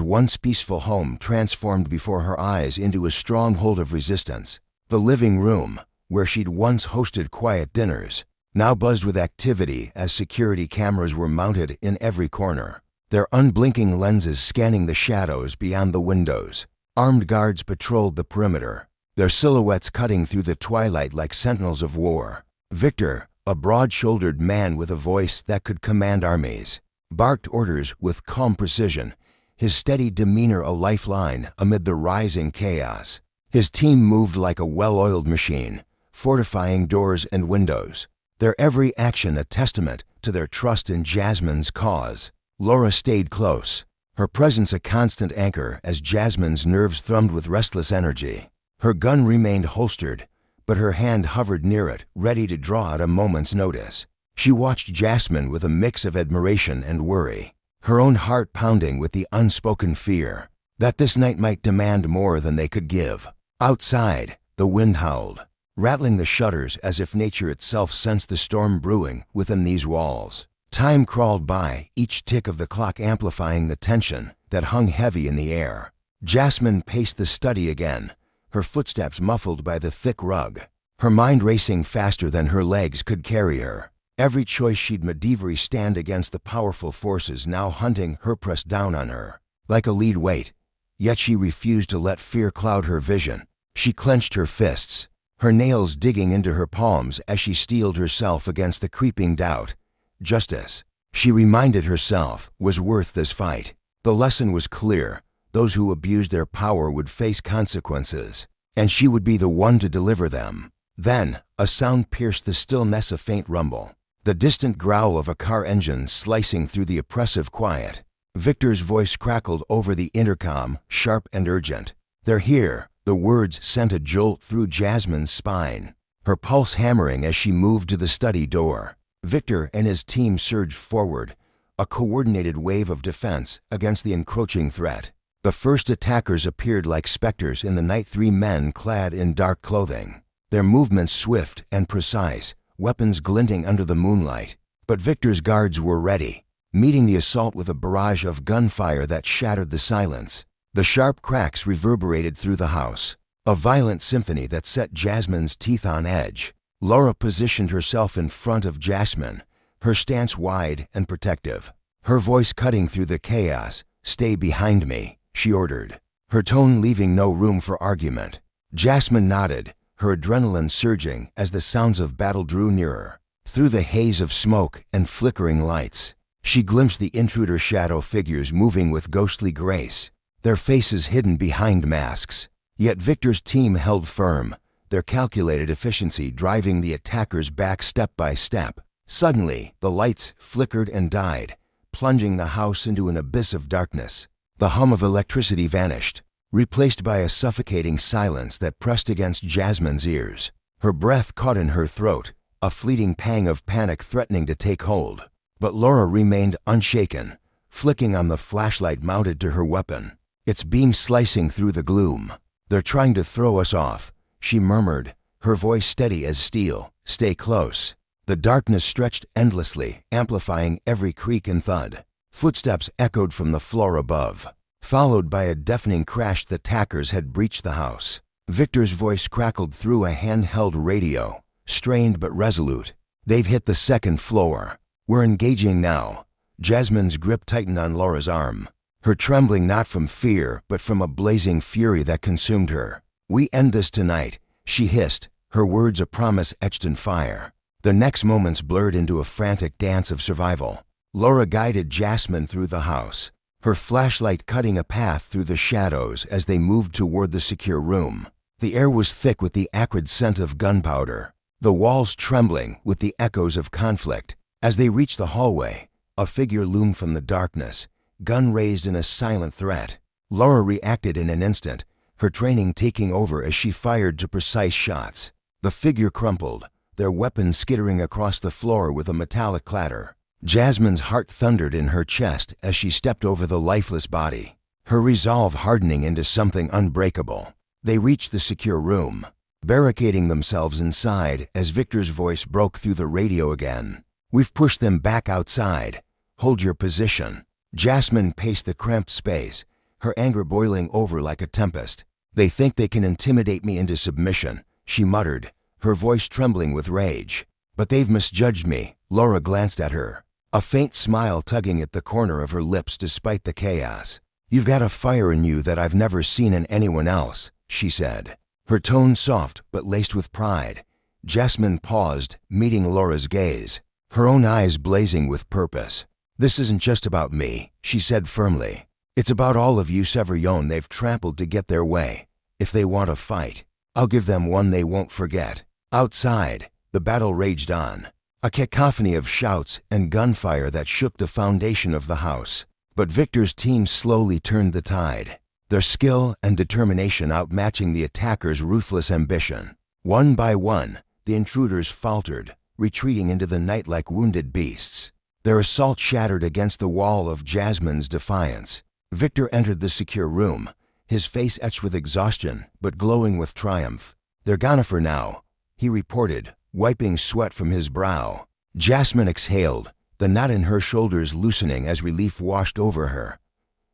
once peaceful home transformed before her eyes into a stronghold of resistance. The living room, where she'd once hosted quiet dinners, now buzzed with activity as security cameras were mounted in every corner, their unblinking lenses scanning the shadows beyond the windows. Armed guards patrolled the perimeter, their silhouettes cutting through the twilight like sentinels of war. Victor, a broad-shouldered man with a voice that could command armies, barked orders with calm precision, his steady demeanor a lifeline amid the rising chaos. His team moved like a well-oiled machine, fortifying doors and windows, their every action a testament to their trust in Jasmine's cause. Laura stayed close, her presence a constant anchor as Jasmine's nerves thrummed with restless energy. Her gun remained holstered, but her hand hovered near it, ready to draw at a moment's notice. She watched Jasmine with a mix of admiration and worry, her own heart pounding with the unspoken fear that this night might demand more than they could give. Outside, the wind howled, rattling the shutters as if nature itself sensed the storm brewing within these walls. Time crawled by, each tick of the clock amplifying the tension that hung heavy in the air. Jasmine paced the study again, her footsteps muffled by the thick rug, her mind racing faster than her legs could carry her. Every choice she'd made stand against the powerful forces now hunting her pressed down on her, like a lead weight. Yet she refused to let fear cloud her vision. She clenched her fists, her nails digging into her palms as she steeled herself against the creeping doubt justice. She reminded herself, was worth this fight. The lesson was clear. Those who abused their power would face consequences, and she would be the one to deliver them. Then, a sound pierced the stillness, a faint rumble. The distant growl of a car engine slicing through the oppressive quiet. Victor's voice crackled over the intercom, sharp and urgent. "They're here." The words sent a jolt through Jasmine's spine, her pulse hammering as she moved to the study door. Victor and his team surged forward, a coordinated wave of defense against the encroaching threat. The first attackers appeared like specters in the night, 3 men clad in dark clothing, their movements swift and precise, weapons glinting under the moonlight. But Victor's guards were ready, meeting the assault with a barrage of gunfire that shattered the silence. The sharp cracks reverberated through the house, a violent symphony that set Jasmine's teeth on edge. Laura positioned herself in front of Jasmine, her stance wide and protective, her voice cutting through the chaos. "Stay behind me," she ordered, her tone leaving no room for argument. Jasmine nodded, her adrenaline surging as the sounds of battle drew nearer. Through the haze of smoke and flickering lights, she glimpsed the intruder shadow figures moving with ghostly grace, their faces hidden behind masks. Yet Victor's team held firm, their calculated efficiency driving the attackers back step by step. Suddenly, the lights flickered and died, plunging the house into an abyss of darkness. The hum of electricity vanished, replaced by a suffocating silence that pressed against Jasmine's ears. Her breath caught in her throat, a fleeting pang of panic threatening to take hold. But Laura remained unshaken, flicking on the flashlight mounted to her weapon, its beam slicing through the gloom. "They're trying to throw us off," she murmured, her voice steady as steel. "Stay close." The darkness stretched endlessly, amplifying every creak and thud. Footsteps echoed from the floor above, followed by a deafening crash. The attackers had breached the house. Victor's voice crackled through a handheld radio, strained but resolute. "They've hit the second floor. We're engaging now." Jasmine's grip tightened on Laura's arm, her trembling not from fear but from a blazing fury that consumed her. "We end this tonight," she hissed, her words a promise etched in fire. The next moments blurred into a frantic dance of survival. Laura guided Jasmine through the house, her flashlight cutting a path through the shadows as they moved toward the secure room. The air was thick with the acrid scent of gunpowder, the walls trembling with the echoes of conflict. As they reached the hallway, a figure loomed from the darkness, gun raised in a silent threat. Laura reacted in an instant, her training taking over as she fired to precise shots. The figure crumpled, their weapons skittering across the floor with a metallic clatter. Jasmine's heart thundered in her chest as she stepped over the lifeless body, her resolve hardening into something unbreakable. They reached the secure room, barricading themselves inside as Victor's voice broke through the radio again. "We've pushed them back outside. Hold your position." Jasmine paced the cramped space, her anger boiling over like a tempest. "They think they can intimidate me into submission," she muttered, her voice trembling with rage. "But they've misjudged me." Laura glanced at her, a faint smile tugging at the corner of her lips despite the chaos. "You've got a fire in you that I've never seen in anyone else," she said, her tone soft but laced with pride. Jasmine paused, meeting Laura's gaze, her own eyes blazing with purpose. "This isn't just about me," she said firmly. "It's about all of you Severyon they've trampled to get their way. If they want a fight, I'll give them one they won't forget." Outside, the battle raged on, a cacophony of shouts and gunfire that shook the foundation of the house. But Victor's team slowly turned the tide, their skill and determination outmatching the attackers' ruthless ambition. One by one, the intruders faltered, retreating into the night like wounded beasts, their assault shattered against the wall of Jasmine's defiance. Victor entered the secure room, his face etched with exhaustion but glowing with triumph. "They're gone for now," he reported, wiping sweat from his brow. Jasmine exhaled, the knot in her shoulders loosening as relief washed over her.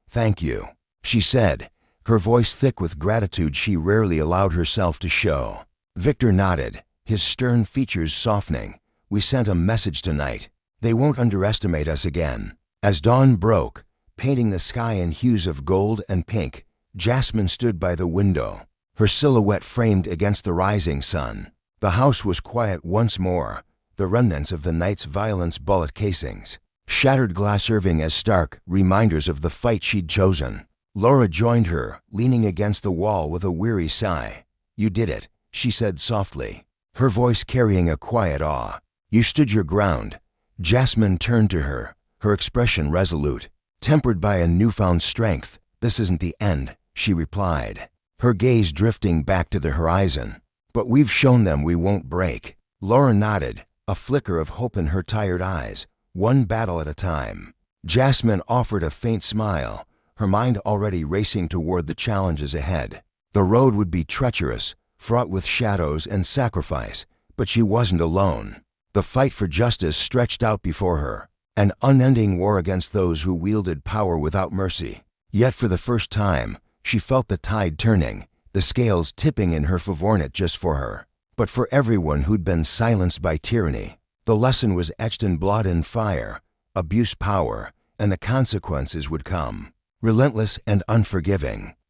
"Thank you," she said, her voice thick with gratitude she rarely allowed herself to show. Victor nodded, his stern features softening. "We sent a message tonight. They won't underestimate us again." As dawn broke, painting the sky in hues of gold and pink, Jasmine stood by the window, her silhouette framed against the rising sun. The house was quiet once more, the remnants of the night's violence, bullet casings, shattered glass serving as stark reminders of the fight she'd chosen. Laura joined her, leaning against the wall with a weary sigh. "You did it," she said softly, her voice carrying a quiet awe. "You stood your ground." Jasmine turned to her, her expression resolute, tempered by a newfound strength. "This isn't the end," she replied, her gaze drifting back to the horizon. "But we've shown them we won't break." Laura nodded, a flicker of hope in her tired eyes. "One battle at a time." Jasmine offered a faint smile, her mind already racing toward the challenges ahead. The road would be treacherous, fraught with shadows and sacrifice, but she wasn't alone. The fight for justice stretched out before her, an unending war against those who wielded power without mercy. Yet for the first time, she felt the tide turning, the scales tipping in her favor, not just for her, but for everyone who'd been silenced by tyranny. The lesson was etched in blood and fire: abuse power, and the consequences would come, relentless and unforgiving.